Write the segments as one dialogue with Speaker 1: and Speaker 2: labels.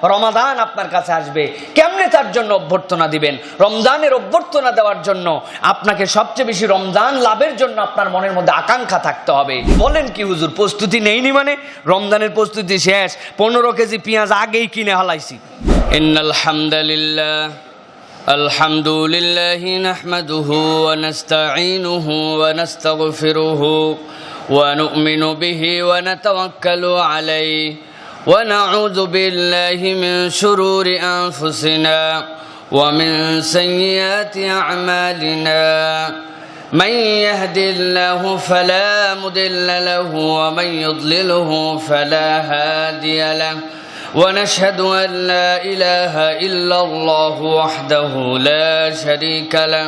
Speaker 1: রমাদান আপনার কাছে আসবে, কেমনে তার জন্য অভ্যর্থনা দিবেন? রমজানের অভ্যর্থনা দেওয়ার জন্য আপনাকে সবচেয়ে বেশি রমজান লাভের জন্য আপনার মনের মধ্যে আকাঙ্ক্ষা থাকতে হবে। বলেন কি হুজুর, প্রস্তুতি নেইনি মানে? রমজানের প্রস্তুতি শেষ, 15 কেজি পেঁয়াজ আগেই কিনে হালাইছি। ইন্নাল হামদুলিল্লাহ আলহামদুলিল্লাহি নাহমাদুহু ওয়া নাস্তাঈনুহু ওয়া নাস্তাগফিরুহু ওয়া নু'মিনু বিহি ওয়া নাতাওয়াক্কালু আলাইহি ونعوذ بالله من شرور أنفسنا ومن سيئات أعمالنا من يهد الله فلا مضل له ومن يضلله فلا هادي له ونشهد أن لا إله إلا الله وحده لا شريك له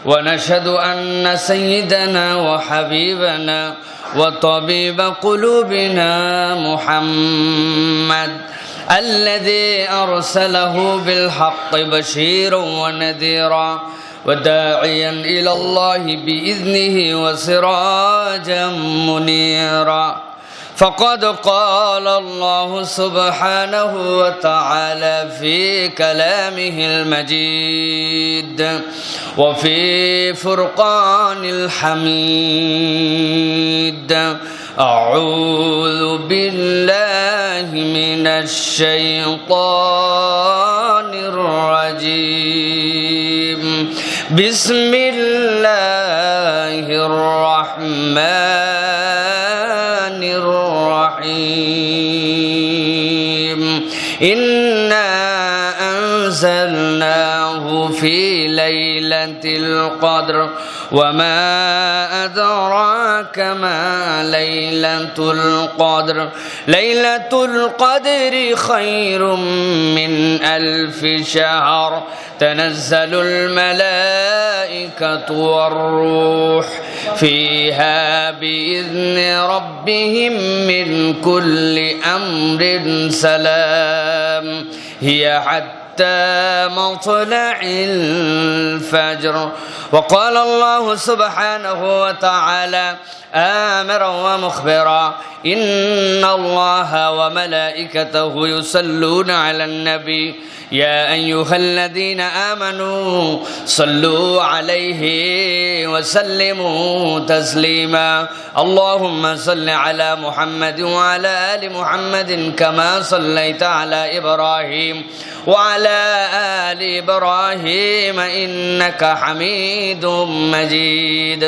Speaker 1: ونشهد أن سيدنا وحبيبنا وطبيب قلوبنا محمد الذي أرسله بالحق بشيرا ونذيرا وداعيا إلى الله بإذنه وسراجا منيرا فقد قال الله سبحانه وتعالى في كلامه المجيد وفي فرقان الحميد أعوذ بالله من الشيطان الرجيم بسم الله الرحمن الرحيم إنا أنزلناه في ليلة القدر وما أدراك ما ليلة القدر ليلة القدر خير من 1000 شهر تنزل الملائكة والروح فيها بإذن ربهم من كل أمر سلام هي حتى مطلع الفجر وقال الله سبحانه وتعالى آمرا ومخبرا إن الله وملائكته يصلون على النبي يا أيها الذين آمنوا صلوا عليه وسلموا تسليما اللهم صل على محمد وعلى آل محمد كما صليت على إبراهيم وعلى آل إبراهيم إنك حميد مجيد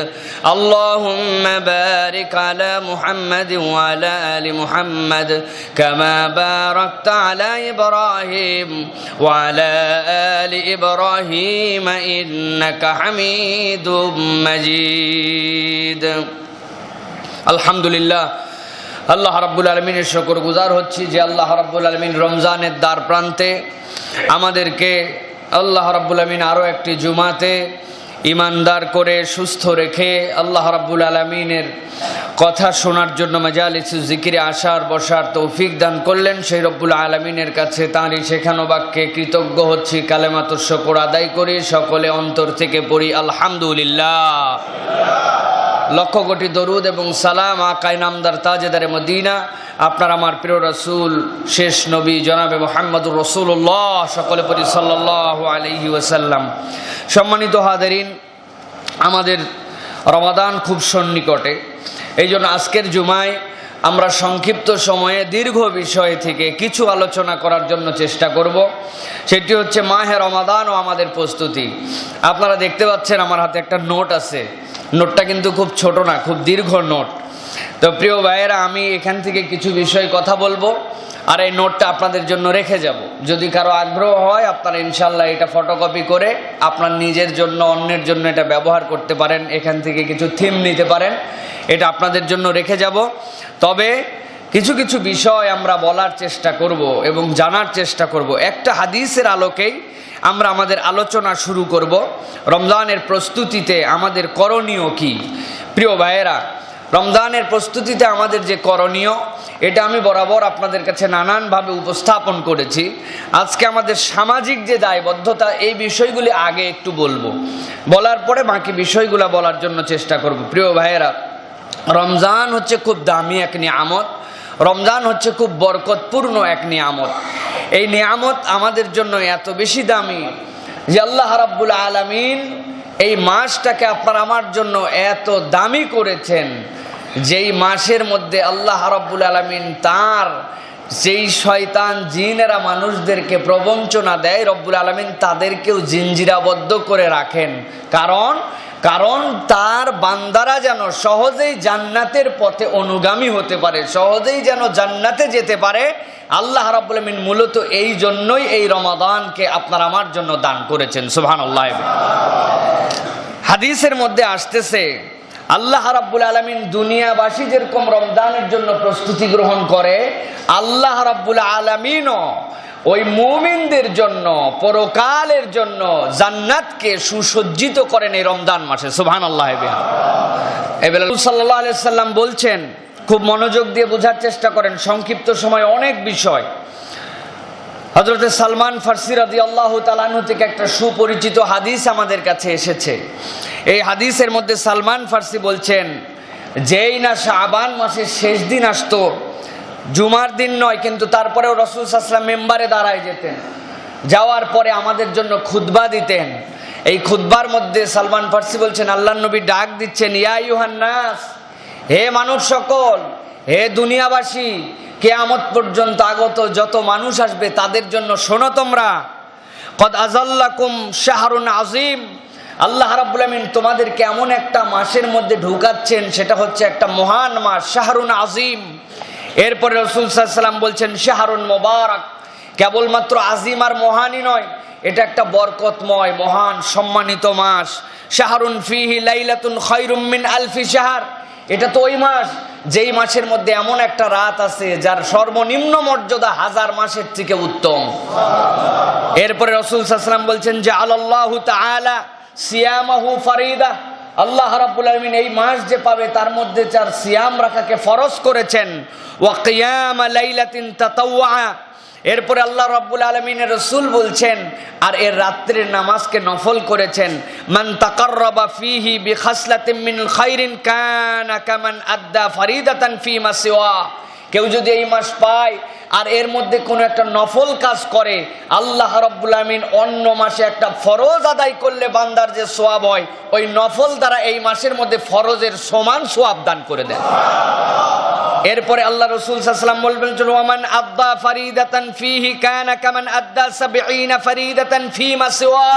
Speaker 1: اللهم بارك على محمد وعلى آل محمد كما باركت على إبراهيم وعلى آل إبراهيم إنك حميد مجيد الحمد لله আল্লাহ রাব্বুল আলামিনের শুকরগুজার হচ্ছি যে আল্লাহ রাব্বুল আলামিন রমজানের দ্বার প্রান্তে আমাদেরকে আল্লাহ রাব্বুল আলামিন আরও একটি জুমাতে ইমানদার করে সুস্থ রেখে আল্লাহ রাব্বুল আলামিনের কথা শোনার জন্য মাজালিসে জিকিরে আসার বসার তৌফিক দান করলেন। সেই রব্বুল আলামিনের কাছে তাঁরই শেখানো বাক্যে কৃতজ্ঞ হচ্ছি, কালেমাতুশ শুকর আদায় করি, সকলে অন্তর থেকে পড়ি আলহামদুলিল্লাহ। লক্ষ কোটি দরুদ এবং সালাম আকায়ে নামদার তাজেদারে মদিনা আপনার আমার প্রিয় রাসূল শেষ নবী জনাবে মুহাম্মদুর রাসূলুল্লাহ, সকলে পড়ি সাল্লাল্লাহু আলাইহি ওয়াসাল্লাম। সম্মানিত হাজিরিন, আমাদের রমাদান খুব সন্নিকটে, এই জন্য আজকের জুমায় আমরা সংক্ষিপ্ত সময়ে দীর্ঘ বিষয় থেকে কিছু আলোচনা করার জন্য চেষ্টা করব। সেটি হচ্ছে মাহে রমাদান ও আমাদের প্রস্তুতি। আপনারা দেখতে পাচ্ছেন আমার হাতে একটা নোট আছে, নোটটা কিন্তু খুব ছোট না, খুব দীর্ঘ নোট। তো প্রিয় ভাইয়েরা, আমি এখান থেকে কিছু বিষয় কথা বলবো আর এই নোটটা আপনাদের জন্য রেখে যাব। যদি কারো আগ্রহ হয় আপনারা ইনশাল্লাহ এটা ফটোকপি করে আপনার নিজের জন্য অন্যের জন্য এটা ব্যবহার করতে পারেন, এখান থেকে কিছু থিম নিতে পারেন, এটা আপনাদের জন্য রেখে যাব। তবে কিছু কিছু বিষয় আমরা বলার চেষ্টা করব এবং জানার চেষ্টা করব। একটা হাদিসের আলোকেই আমরা আমাদের আলোচনা শুরু করব। রমজানের প্রস্তুতিতে আমাদের করণীয় কি? প্রিয় ভাইয়েরা, রমজানের প্রস্তুতিতে আমাদের যে করণীয়, এটা আমি বরাবর আপনাদের কাছে নানানভাবে উপস্থাপন করেছি। আজকে আমাদের সামাজিক যে দায়বদ্ধতা, এই বিষয়গুলি আগে একটু বলবো, বলার পরে বাকি বিষয়গুলো বলার জন্য চেষ্টা করব। প্রিয় ভাইয়েরা, রমজান হচ্ছে খুব দামি এক নিয়ামত, রমজান হচ্ছে খুব বরকতপূর্ণ এক নিয়ামত। এই নিয়ামত আমাদের জন্য এত বেশি দামি যে আল্লাহ রাব্বুল আলামিন এই মাসটাকে আপনার আমার জন্য এত দামি করেছেন, যেই মাসের মধ্যে আল্লাহ রাব্বুল আলামিন তার যেই শয়তান জিনেরা মানুষদেরকে প্রবঞ্চনা দেয়, রব্বুল আলামিন তাদেরকেও জিঞ্জিরাবদ্ধ করে রাখেন। কারণ তার বান্দারা যেন সহজেই জান্নাতের পথে অনুগামী হতে পারে, সহজেই যেন জান্নাতে যেতে পারে। আল্লাহ রাব্বুল আলামিন মূলত এই জন্যই এই রমাদানকে আপনার আমার জন্য দান করেছেন। সুবহানাল্লাহ। হাদিসের মধ্যে আসতেছে আল্লাহ রাব্বুল আলামিন দুনিয়াবাসী যেরকম রমজানের জন্য প্রস্তুতি গ্রহণ করে, আল্লাহ রাব্বুল আলামিনও ওই মুমিনদের জন্য পরকালের জন্য জান্নাতকে সুসজ্জিত করেন এই রমজান মাসে। সুবহানাল্লাহ। এবেলা রাসূল সাল্লাল্লাহু আলাইহি সাল্লাম বলছেন, খুব মনোযোগ দিয়ে বোঝার চেষ্টা করেন, সংক্ষিপ্ত সময় অনেক বিষয়। হযরত সালমান ফারসি রাদিয়াল্লাহু তাআলা আনহু থেকে একটা সুপরিচিত হাদিস আমাদের কাছে এসেছে। এই হাদিসের মধ্যে সালমান ফারসি বলছেন, যেই না শাবান মাসের শেষ দিন আসতো, জুমার দিন নয় কিন্তু তারপরেও রাসূল সাল্লাল্লাহু আলাইহি ওয়াসাল্লাম মিম্বারে দাঁড়ায় যেতেন, যাওয়ার পরে আমাদের জন্য খুতবা দিতেন। এই খুতবার মধ্যে সালমান ফারসি বলছেন, আল্লাহর নবী ডাক দিচ্ছেন, ইয়া আইয়ুহান নাস, হে মানব সকল, হে দুনিয়াবাসী, কিয়ামত পর্যন্ত আগত যত মানুষ আসবে তাদের জন্য শোনো তোমরা, কদ আযাল্লাকুম শাহরুন আযীম, আল্লাহ রাব্বুল আলামিন তোমাদেরকে এমন একটা মাসের মধ্যে ঢুকাচ্ছেন, সেটা হচ্ছে একটা মহান মাস, শাহরুন আযীম। এরপরে রাসূল সাল্লাল্লাহু আলাইহি ওয়াসাল্লাম বলছেন শাহরুন মুবারাক, কেবলমাত্র আজিম আর মহানই নয়, এটা একটা বরকতময় মহান সম্মানিত মাস। শাহরুন ফিহি লাইলাতুন খায়রুম মিন আলফি শাহর, এটা তো ওই মাস যেই মাসের মধ্যে এমন একটা রাত আছে যার সর্বনিম্ন মর্যাদা 1000 মাসের থেকে উত্তম। এরপরে রাসূল সাল্লাল্লাহু আলাইহি ওয়াসাল্লাম বলছেন যে আল্লাহু তাআলা সিয়ামাহু ফারিদা, আল্লাহ রাব্বুল আলামিন এই মাস যে পাবে তার মধ্যে যার সিয়াম রাখাকে ফরজ করেছেন, ওয়া কিয়াম লাইলাতিন তাতাওয়া, এরপরে আল্লাহ রাব্বুল আলামিনের রাসূল বলছেন আর এর রাত্রির নামাজকে নফল করেছেন, মান তাকাররাবা ফিহি বিখাসলাতিন মিনাল খায়রিন কানা কামান আদ্দা ফারিদাতান ফিমা সিওয়া, কেউ যদি এই মাস পায় আর এর মধ্যে কোনো একটা নফল কাজ করে, আল্লাহ রাব্বুল আলামিন অন্য মাসে একটা ফরজ আদায় করলে বান্দার যে সওয়াব হয়, ওই নফল দ্বারা এই মাসের মধ্যে ফরজের সমান সওয়াব দান করে দেন। এরপরে আল্লাহ রাসূল সাল্লাল্লাহু আলাইহি ওয়াসাল্লাম বলবেন, ওয়ামান আদ্দা ফারিদাতান ফিহি কানা কামান আদ্দা 70 ফারিদাতান ফিমা সিওয়া,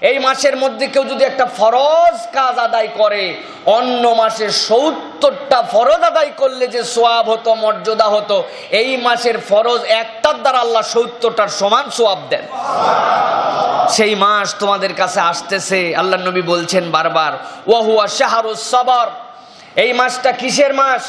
Speaker 1: এই মাসের মধ্যে কেউ যদি একটা ফরজ কাজ আদায় করে, অন্য মাসে 70টা ফরজ আদায় করলে যে সওয়াব হতো, মর্যাদা হতো, এই মাসের ফরজ একটার দ্বারা আল্লাহ 70টার সমান সওয়াব দেন। সেই মাস তোমাদের কাছে আসতেছে, আল্লাহর নবী বলছেন বারবার, ওয়া হুয়া শাহরুস সবর, এই মাসটা কিসের মাস?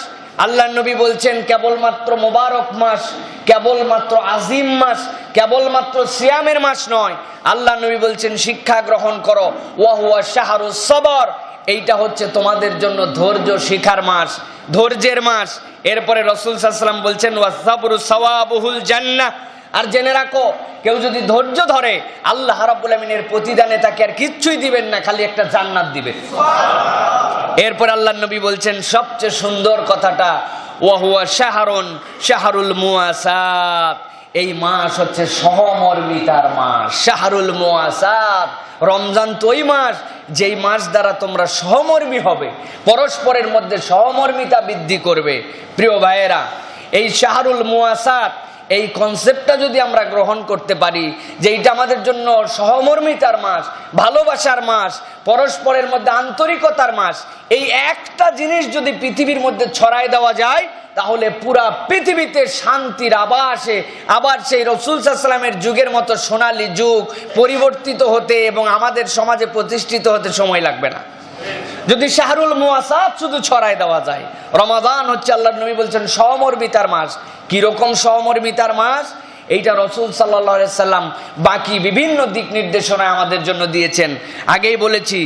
Speaker 1: আল্লাহর নবী বলছেন কেবলমাত্র মোবারক মাস, কেবলমাত্র আজিম মাস, কেবলমাত্র সিয়ামের মাস নয়। আল্লাহর নবী বলছেন শিক্ষা গ্রহণ করো, ওয়া হুয়া শাহরুস সবর, এইটা হচ্ছে তোমাদের জন্য ধৈর্য শিখার মাস, ধৈর্যের মাস। এরপরে রাসূল সাল্লাল্লাহু আলাইহি ওয়াসাল্লাম বলছেন ওয়া সাবরু সাওয়াবুহুল জান্নাহ, আর জেনে রাখো কেউ যদি ধৈর্য ধরে আল্লাহ রাব্বুল আলামিনের প্রতিদানে তাকে আর কিচ্ছুই দিবেন না, খালি একটা জান্নাত দিবেন। এরপর আল্লাহর নবী বলছেন সবচেয়ে সুন্দর কথাটা, ওয়া হুয়া শাহরুন শাহরুল মুওয়াসাত, এই মাস হচ্ছে সহমর্মিতার মাস, শাহরুল মুওয়াসাত। রমজান তো ওই মাস যেই মাস দ্বারা তোমরা সহমর্মী হবে, পরস্পরের মধ্যে সহমর্মিতা বৃদ্ধি করবে। প্রিয় ভাইয়েরা, এই শাহরুল মুওয়াসাত, এই কনসেপ্টটা যদি আমরা গ্রহণ করতে পারি যে এটা আমাদের জন্য সহমর্মিতার মাস, ভালোবাসার মাস, পরস্পরের মধ্যে আন্তরিকতার মাস, এই একটা জিনিস যদি পৃথিবীর মধ্যে ছড়ায় দেওয়া যায়, তাহলে পুরা পৃথিবীতে শান্তির আবাসে আবার সেই রাসূল সাল্লাল্লাহু আলাইহি ওয়াসাল্লামের যুগের মতো সোনালী যুগ পরিবর্তিত হতে এবং আমাদের সমাজে প্রতিষ্ঠিত হতে সময় লাগবে না, যদি শাহরুল মুওয়াসাত শুধু ছড়ায় দেওয়া যায়। রমাদান হচ্ছে আল্লাহর নবী বলছেন সহমর্মিতার মাস। কিরকম সহমর্মিতার মাস? এইটা রাসূল সাল্লাল্লাহু আলাইহি সাল্লাম বাকি বিভিন্ন দিক নির্দেশনায় আমাদের জন্য দিয়েছেন। আগেই বলেছি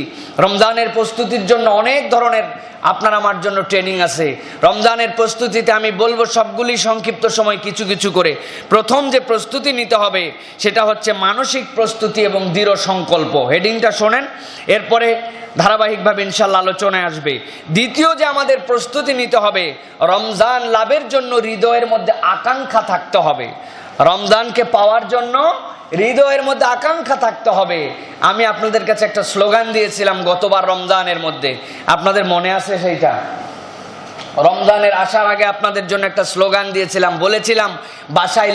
Speaker 1: রমজানের প্রস্তুতির জন্য অনেক ধরনের আপনার আমার জন্য ট্রেনিং আছে। রমজানের প্রস্তুতিতে আমি বলবো সবগুলি সংক্ষিপ্ত সময় কিছু কিছু করে। প্রথম যে প্রস্তুতি নিতে হবে সেটা হচ্ছে মানসিক প্রস্তুতি এবং দৃঢ় সংকল্প। হেডিংটা শোনেন, এরপরে ধারাবাহিকভাবে ইনশাআল্লাহ আলোচনায় আসবে। দ্বিতীয় যে আমাদের প্রস্তুতি নিতে হবে, রমজান লাভের জন্য হৃদয়ের মধ্যে আকাঙ্ক্ষা থাকতে হবে। রমজানকে পাওয়ার জন্য হৃদয়ের মধ্যে আকাঙ্ক্ষা থাকতে হবে। আমি আপনাদের কাছে একটা স্লোগান দিয়েছিলাম গতবার রমজানের মধ্যে, আপনাদের মনে আছে সেইটা? রমজানের আসার আগে আপনাদের জন্য একটা স্লোগান দিয়েছিলাম, বলেছিলাম বাসায়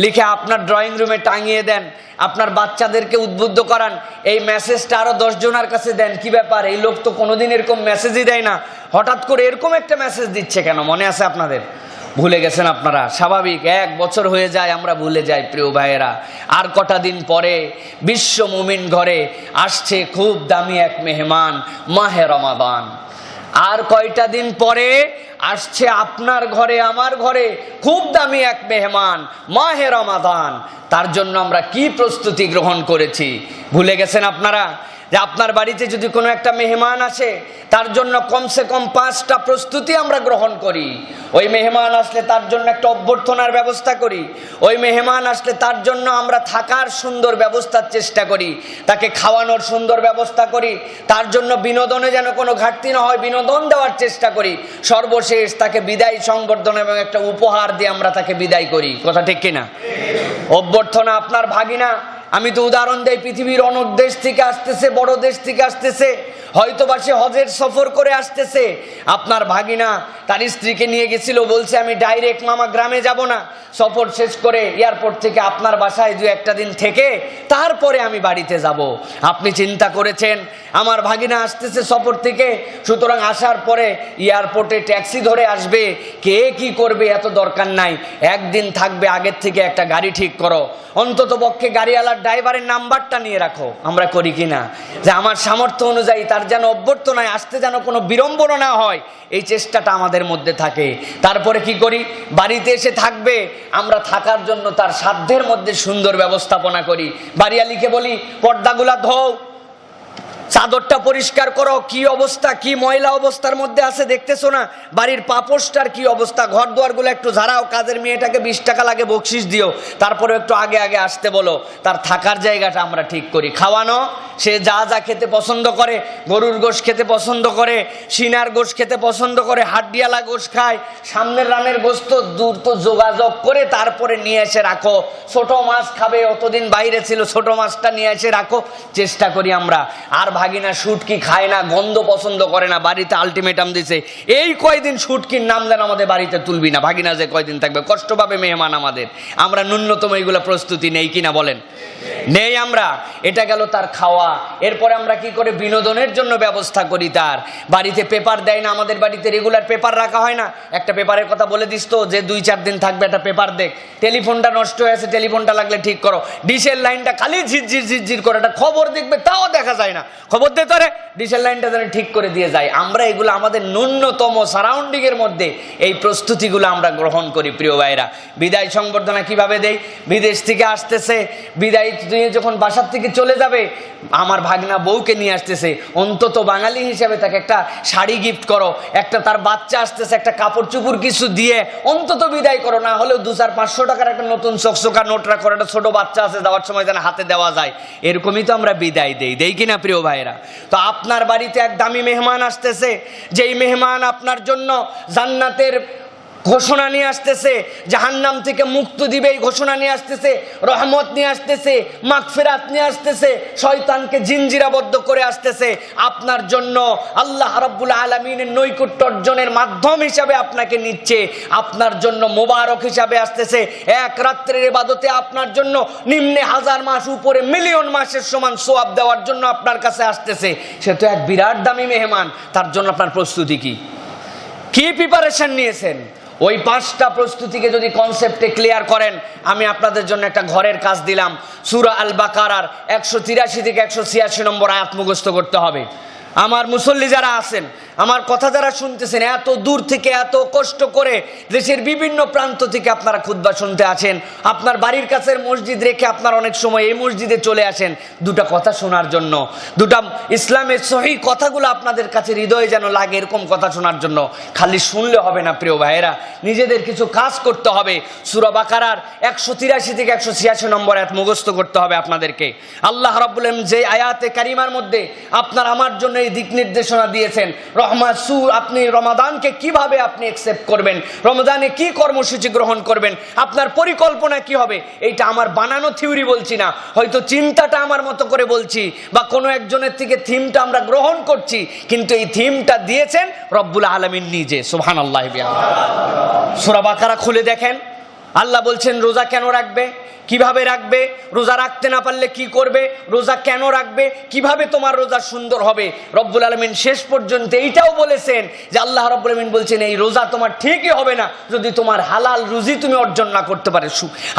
Speaker 1: লিখে আপনার ড্রয়িং রুমে টাঙিয়ে দেন, আপনার বাচ্চাদেরকে উদ্বুদ্ধ করান, এই মেসেজটা আরো 10 জনের কাছে দেন। কি ব্যাপার, এই লোক তো কোনোদিন এরকম মেসেজই দেয় না, হঠাৎ করে এরকম একটা মেসেজ দিচ্ছে কেন? মনে আছে আপনাদের? ভুলে গেছেন আপনারা, স্বাভাবিক, 1 বছর হয়ে যায় আমরা ভুলে যাই। প্রিয় ভাইয়েরা, আর কটা দিন পরে বিশ্ব মুমিন ঘরে আসছে খুব দামি এক মেহমান, মাহে রমাদান। আর কয়টা দিন পরে আসছে আপনার ঘরে আমার ঘরে খুব দামি এক মেহমান, মাহে রমাদান। তার জন্য আমরা কি প্রস্তুতি গ্রহণ করেছি ভুলে গেছেন আপনারা? যে আপনার বাড়িতে যদি কোনো একটা মেহমান আসে, তার জন্য কমসে কম 5টা প্রস্তুতি আমরা গ্রহণ করি। ওই মেহমান আসলে তার জন্য একটা অভ্যর্থনার ব্যবস্থা করি, ওই মেহমান আসলে তার জন্য আমরা থাকার সুন্দর ব্যবস্থার চেষ্টা করি, তাকে খাওয়ানোর সুন্দর ব্যবস্থা করি, তার জন্য বিনোদনে যেন কোনো ঘাটতি না হয় বিনোদন দেওয়ার চেষ্টা করি, সর্বশেষ তাকে বিদায় সংবর্ধনা এবং একটা উপহার দিয়ে আমরা তাকে বিদায় করি। কথা ঠিক কিনা? অভ্যর্থনা আপনার ভাগিনা, আমি তো উদাহরণ দেই, পৃথিবীর অনেক দেশ থেকে আসতেছে, বড় দেশ থেকে আসতেছে, হয়তোবা সে হজের সফর করে আসতেছে। আপনার ভাগিনা তার স্ত্রীকে নিয়ে গেছিল, বলছে আমি ডাইরেক্ট মামা গ্রামে যাব না, সফর শেষ করে এয়ারপোর্ট থেকে আপনার বাসায় 2-1টা দিন থেকে তারপরে আমি বাড়িতে যাব। আপনি চিন্তা করেছেন আমার ভাগিনা আসতেছে সফর থেকে, সুতরাং আসার পরে এয়ারপোর্টে ট্যাক্সি ধরে আসবে, কে কি করবে এত দরকার নাই, একদিন থাকবে, আগের থেকে একটা গাড়ি ঠিক করো, অন্তত পক্ষে গাড়িওয়ালার ড্রাইভারের নাম্বারটা নিয়ে রাখো। আমরা করি কিনা? যে আমার সামর্থ্য অনুযায়ী তার যেন অভ্যর্থনায় আসতে যেন কোনো বিড়ম্বনা না হয়, এই চেষ্টাটা আমাদের মধ্যে থাকে। তারপরে কি করি? বাড়িতে এসে থাকবে, আমরা থাকার জন্য তার সাধ্যের মধ্যে সুন্দর ব্যবস্থাপনা করি। বাড়িওয়ালিকে বলি পর্দাগুলা ধোও, চাদরটা পরিষ্কার করো, কি অবস্থা, কি ময়লা অবস্থার মধ্যে আছে দেখতেছো না, বাড়ির পাপোশটার কি অবস্থা, ঘর দুয়ারগুলো একটু ঝাড়াও, কাজের মেয়েটাকে 20 টাকা লাগে বকশিস দিও, তারপরে একটু আগে আগে আসতে বলো। তার থাকার জায়গাটা আমরা ঠিক করি। খাওয়ানো, সে যা যা খেতে পছন্দ করে, গরুর গোশ খেতে পছন্দ করে, সিনার গোশ খেতে পছন্দ করে, হাড্ডিয়ালা গোশ খায়, সামনের রানের গোশ তো দূর, তো যোগাযোগ করে তারপরে নিয়ে এসে রাখো। ছোট মাছ খাবে, অতদিন বাইরে ছিল, ছোট মাছটা নিয়ে এসে রাখো, চেষ্টা করি আমরা। আর ভাগিনা শুটকি খায় না, গন্ধ পছন্দ করে না, বাড়িতে আলটিমেটাম দিছে, এই কয়দিন শুটকির নাম দেন আমাদের বাড়িতে তুলবি না, ভাগিনা যে কয়দিন থাকবে কষ্ট পাবে মেহমান আমাদের। আমরা ন্যূনতম এইগুলো প্রস্তুতি নেই কিনা বলেন? নেই আমরা। এটা গেল তার খাওয়া। এরপরে আমরা কি করে বিনোদনের জন্য ব্যবস্থা করি। তার বাড়িতে পেপার দেয় না, আমাদের বাড়িতে রেগুলার পেপার রাখা হয় না। একটা পেপারের কথা বলে দিস তো, যে 2-4 দিন থাকবে একটা পেপার দেখ। টেলিফোনটা নষ্ট হয়ে আছে, টেলিফোনটা লাগলে ঠিক করো। ডিশের লাইনটা খালি ঝিরঝির করে একটা খবর দেখবে, তাও দেখা যায় না, খবর দে তোরে, ডিশের লাইনটা যেন ঠিক করে দিয়ে যায়। আমরা এগুলো আমাদের ন্যূনতম সারাউন্ডিং এর মধ্যে এই প্রস্তুতিগুলো আমরা গ্রহণ করি। প্রিয় ভাইরা, বিদায় সংবর্ধনা কিভাবে দেই? বিদেশ থেকে আসতেছে, বিদায় যখন বাসার থেকে চলে যাবে, আমার ভাগনা বউকে নিয়ে আসতেছে, অন্তত বাঙালি হিসেবে তাকে একটা শাড়ি গিফট করো, একটা তার বাচ্চা আসতেছে, একটা কাপড় চুপুর কিছু দিয়ে অন্তত বিদায় করো। না হলেও 200-500 টাকার একটা নতুন চকচকা নোট রাখো, একটা ছোট বাচ্চা আছে, দেওয়ার সময় যেন হাতে দেওয়া যায়। এরকমই তো আমরা বিদায় দেই কিনা প্রিয় ভাইরা? তো আপনার বাড়িতে এক দামি মেহমান আসতেছে, যেই মেহমান আপনার জন্য জান্নাতের ঘোষণা নিয়ে আসতেছে, জাহান্নাম থেকে মুক্ত দিবে এই ঘোষণা নিয়ে আসতেছে, রহমত নিয়ে আসতেছে, মাগফিরাত নিয়ে আসতেছে, শয়তানকে জিনজিরাবদ্ধ করে আসতেছে। আপনার জন্য আল্লাহ রাব্বুল আলামিনের নৈকট্য অর্জনের মাধ্যম হিসাবে আপনাকে নিচ্ছে, আপনার জন্য মোবারক হিসাবে আসতেছে। এক রাত্রের ইবাদতে আপনার জন্য নিম্নে 1000 মাস, উপরে মিলিয়ন মাসের সমান সওয়াব দেওয়ার জন্য আপনার কাছে আসতেছে। সে তো এক বিরাট দামি মেহমান। তার জন্য আপনার প্রস্তুতি কি প্রিপারেশন নিয়েছেন? ওই 5টা প্রস্তুতিকে যদি কনসেপ্টে ক্লিয়ার করেন, আমি আপনাদের জন্য একটা ঘরের কাজ দিলাম। সূরা আল বাকারার 183 থেকে 186 নম্বর আয়াত মুখস্থ করতে হবে। আমার মুসল্লি যারা আছেন, আমার কথা যারা শুনতেছেন, এত দূর থেকে এত কষ্ট করে দেশের বিভিন্ন প্রান্ত থেকে আপনারা খুতবা শুনতে আছেন, আপনার বাড়ির কাছের মসজিদ রেখে আপনারা অনেক সময় এই মসজিদে চলে আসেন দুটা কথা শোনার জন্য, দুটা ইসলামের সহি কথাগুলো আপনাদের কাছে হৃদয়ে যেন লাগে, এরকম কথা শোনার জন্য। খালি শুনলে হবে না প্রিয় ভাইয়েরা, নিজেদের কিছু কাজ করতে হবে। সূরা বাকারার 183 থেকে 186 নম্বর আয়াত মুখস্থ করতে হবে আপনাদেরকে। আল্লাহ রাব্বুল আলামিন যে আয়াতে কারিমার মধ্যে আপনার আমার জন্য এই দিক নির্দেশনা দিয়েছেন, আপনি রমাদানকে কিভাবে আপনি অ্যাকসেপ্ট করবেন, রমজানে কি কর্মসূচি গ্রহণ করবেন, আপনার পরিকল্পনা কি হবে। এইটা আমার বানানো থিওরি বলছি না, হয়তো চিন্তাটা আমার মতো করে বলছি, বা কোনো একজনের থেকে থিমটা আমরা গ্রহণ করছি, কিন্তু এই থিমটা দিয়েছেন রব্বুল আলামিন নিজে। সুবহানাল্লাহ। সূরা বাকারা খুলে দেখেন, আল্লাহ বলছেন রোজা কেন রাখবে, কিভাবে রাখবে, রোজা রাখতে না পারলে কি করবে, রোজা কেন রাখবে, কিভাবে তোমার রোজা সুন্দর হবে। রব্বুল আলামিন শেষ পর্যন্ত এইটাও বলেছেন যে আল্লাহ রব্বুল আলামিন বলছেন এই রোজা তোমার ঠিকই হবে না যদি তোমার হালাল রুজি তুমি অর্জন না করতে পারে।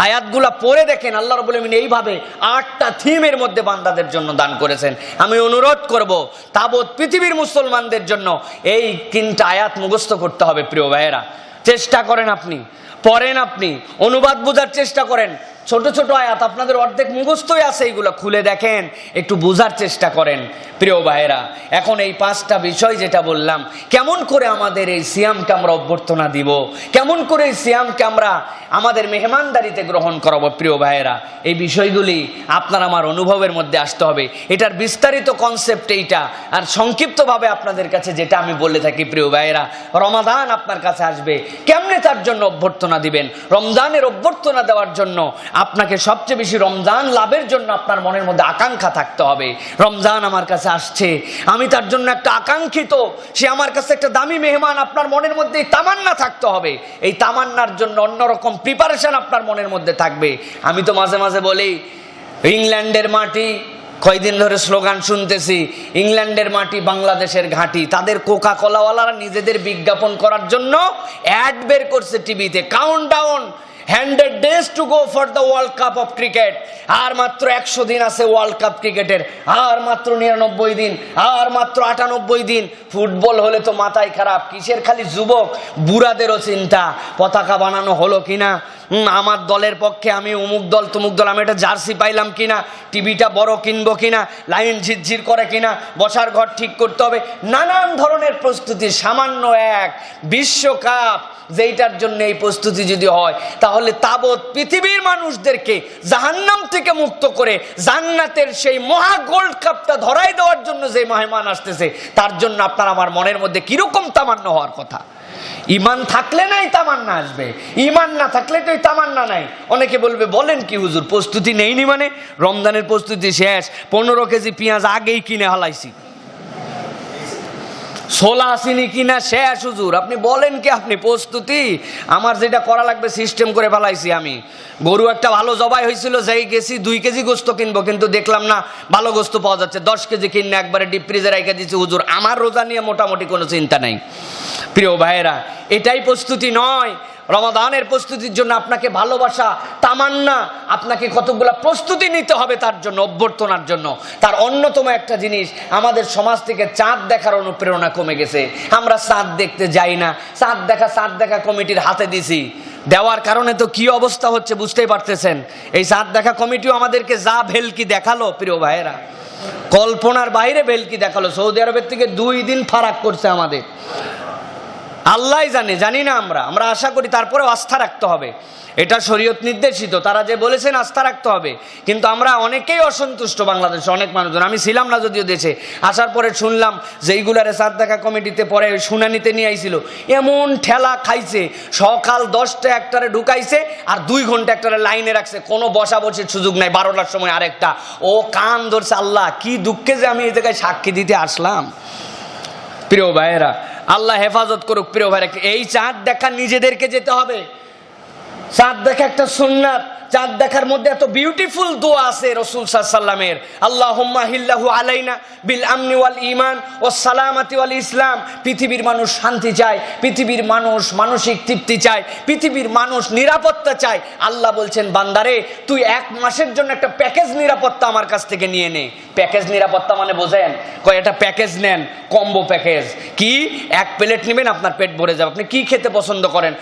Speaker 1: আয়াতগুলা পড়ে দেখেন, আল্লাহ রব্বুল আলামিন এইভাবে 8টা থিমের মধ্যে বান্দাদের জন্য দান করেছেন। আমি অনুরোধ করব তাবৎ পৃথিবীর মুসলমানদের জন্য এই 3টা আয়াত মুখস্থ করতে হবে। প্রিয় ভাইয়েরা, চেষ্টা করেন, আপনি পড়েন, আপনি অনুবাদ বোঝার চেষ্টা করেন। ছোট ছোট আয়াত আপনাদের অর্ধেক মুখস্থই আছে, এইগুলো খুলে দেখেন, একটু বোঝার চেষ্টা করেন। প্রিয় ভাইয়েরা, এখন এই 5টা বিষয় যেটা বললাম, কেমন করে আমাদের এই সিয়ামকে আমরা অভ্যর্থনা দিব, কেমন করে এই সিয়ামকে আমরা আমাদের মেহমানদারিতে গ্রহণ করাবো। প্রিয় ভাইয়েরা, এই বিষয়গুলি আপনার আমার অনুভবের মধ্যে আসতে হবে। এটার বিস্তারিত কনসেপ্ট এইটা, আর সংক্ষিপ্তভাবে আপনাদের কাছে যেটা আমি বলে থাকি, প্রিয় ভাইয়েরা, রমাদান আপনার কাছে আসবে, কেমনে তার জন্য অভ্যর্থনা দিবেন। রমজানের অভ্যর্থনা দেওয়ার জন্য আপনাকে সবচেয়ে বেশি রমজান লাভের জন্য আপনার মনের মধ্যে আকাঙ্ক্ষা থাকতে হবে। রমজান আমার কাছে আসছে, আমি তার জন্য একটা আকাঙ্ক্ষিত, সে আমার কাছে একটা দামি মেহমান, আপনার মনের মধ্যে এই তামান্না থাকতে হবে। এই তামান্নার জন্য অন্যরকম প্রিপারেশন আপনার মনের মধ্যে থাকবে। আমি তো মাঝে মাঝে বলি, ইংল্যান্ডের মাটি, কয়দিন ধরে স্লোগান শুনতেছি, ইংল্যান্ডের মাটি বাংলাদেশের ঘাঁটি। তাদের কোকা কোলাওয়ালারা নিজেদের বিজ্ঞাপন করার জন্য অ্যাড বের করছে টিভিতে, countdown 100 days to go for the World Cup of cricket। আর মাত্র 100 দিন আছে ওয়ার্ল্ড কাপ ক্রিকেটের, আর মাত্র 99 দিন, আর মাত্র 98 দিন। ফুটবল হলে তো মাথায় খারাপ, কিসের খালি যুবক, বুড়াদেরও চিন্তা, পতাকা বানানো হলো কিনা, আমার দলের পক্ষে আমি অমুক দল তমুক দল, আমি একটা জার্সি পাইলাম কিনা, টিভিটা বড় কিনবো কিনা, লাইন ঝিরঝির করে কিনা, বসার ঘর ঠিক করতে হবে, নানান ধরনের প্রস্তুতি। সামান্য এক বিশ্বকাপ যেইটার জন্য এই প্রস্তুতি যদি হয়, তাহলে তাবৎ পৃথিবীর মানুষদেরকে জাহান্নাম থেকে মুক্ত করে জান্নাতের সেই মহা গোল্ড কাপটা ধরাই দেওয়ার জন্য যে মেহমান আসতেছে, তার জন্য আপনার আমার মনের মধ্যে কিরকম তামান্না হওয়ার কথা। ঈমান থাকলে নাই তামান্না আসবে, ঈমান না থাকলে তো এই তামান্না নাই। অনেকে বলবে, বলেন কি হুজুর, প্রস্তুতি নেইনি মানে? রমজানের প্রস্তুতি শেষ, 15 কেজি পেঁয়াজ আগেই কিনে হালাইছি, ছোলা আসিনি কিনা শেষ হুজুর। আপনি বলেন কি, আপনি প্রস্তুতি? আমার যেটা করা লাগবে সিস্টেম করে ফেলাইছি। আমি গরু একটা ভালো জবাই হয়েছিল, যাই গেছি 2 কেজি গোস্ত কিনবো, কিন্তু দেখলাম না ভালো গোস্ত পাওয়া যাচ্ছে, 10 কেজি কিনে একবারে ডিপ ফ্রিজে রেখে দিচ্ছি। হুজুর, আমার রোজা নিয়ে মোটামুটি কোনো চিন্তা নাই। প্রিয় ভাইয়েরা, এটাই প্রস্তুতি নয়। রমাদানের প্রস্তুতির জন্য আপনাকে ভালোবাসা, তামান্না, আপনাকে কতগুলা প্রস্তুতি নিতে হবে তার জন্য, অভ্যর্থনার জন্য। তার অন্যতম একটা জিনিস, আমাদের সমাজ থেকে চাঁদ দেখার অনুপ্রেরণা কমে গেছে। আমরা চাঁদ দেখতে যাই না। চাঁদ দেখা কমিটির হাতে দিছি, দেওয়ার কারণে তো কি অবস্থা হচ্ছে বুঝতেই পারতেছেন। এই চাঁদ দেখা কমিটিও আমাদেরকে যা ভেলকি দেখালো, প্রিয় ভাইয়েরা, কল্পনার বাইরে ভেলকি দেখালো। সৌদি আরবের থেকে 2 দিন ফারাক করছে আমাদের। আল্লাহ জানে, জানি না আমরা আশা করি, তারপরেও আস্থা রাখতে হবে। এটা শরীয়ত নির্দেশিত, তারা যে বলেছেন আস্থা রাখতে হবে। কিন্তু আমরা অনেকেই অসন্তুষ্ট, বাংলাদেশে অনেক মানুষজন। আমি ছিলাম না যদিও দেশে, আসার পরে শুনলাম যে এইগুলারে চাঁদ দেখা কমিটিতে পরে শুনানিতে নিয়ে আইছিল, এমন ঠেলা খাইছে, সকাল 10টা 1টারে ঢুকাইছে, আর 2 ঘন্টা একটারে লাইনে রাখছে, কোনো বসা বসির সুযোগ নাই। 12টার সময় আরেকটা, ও কান ধরছে। আল্লাহ, কি দুঃখে যে আমি এই জায়গায় সাক্ষী দিতে আসলাম। প্রিয় ভাইয়েরা, আল্লাহ হেফাজত করুক। প্রিয় ভাইরা, এই চাঁদ দেখা নিজেদেরকে যেতে হবে। চাঁদ দেখা একটা সুন্নাত। চাঁদ দেখার মধ্যে এত বিউটিফুল দোয়া আছে রাসূল সাল্লাল্লাহু আলাইহি ওয়াসাল্লামের, আল্লাহুম্মা হিল্লাহু আলাইনা বিল আমনি ওয়াল ঈমান ওয়াস সালামাতি ওয়াল ইসলাম। পৃথিবীর মানুষ শান্তি চায়, পৃথিবীর মানুষ মানসিক তৃপ্তি চায়, পৃথিবীর মানুষ নিরাপত্তা চায়। আল্লাহ বলছেন, বান্দারে, তুই 1 মাসের জন্য একটা প্যাকেজ নিরাপত্তা আমার কাছ থেকে নিয়ে নে। প্যাকেজ নিরাপত্তা মানে বোঝেন? কয় এটা প্যাকেজ নেন, কম্বো প্যাকেজ। কি? 1 প্লেট নেবেন, আপনার পেট ভরে যাবে। আপনি কি খেতে পছন্দ করেন?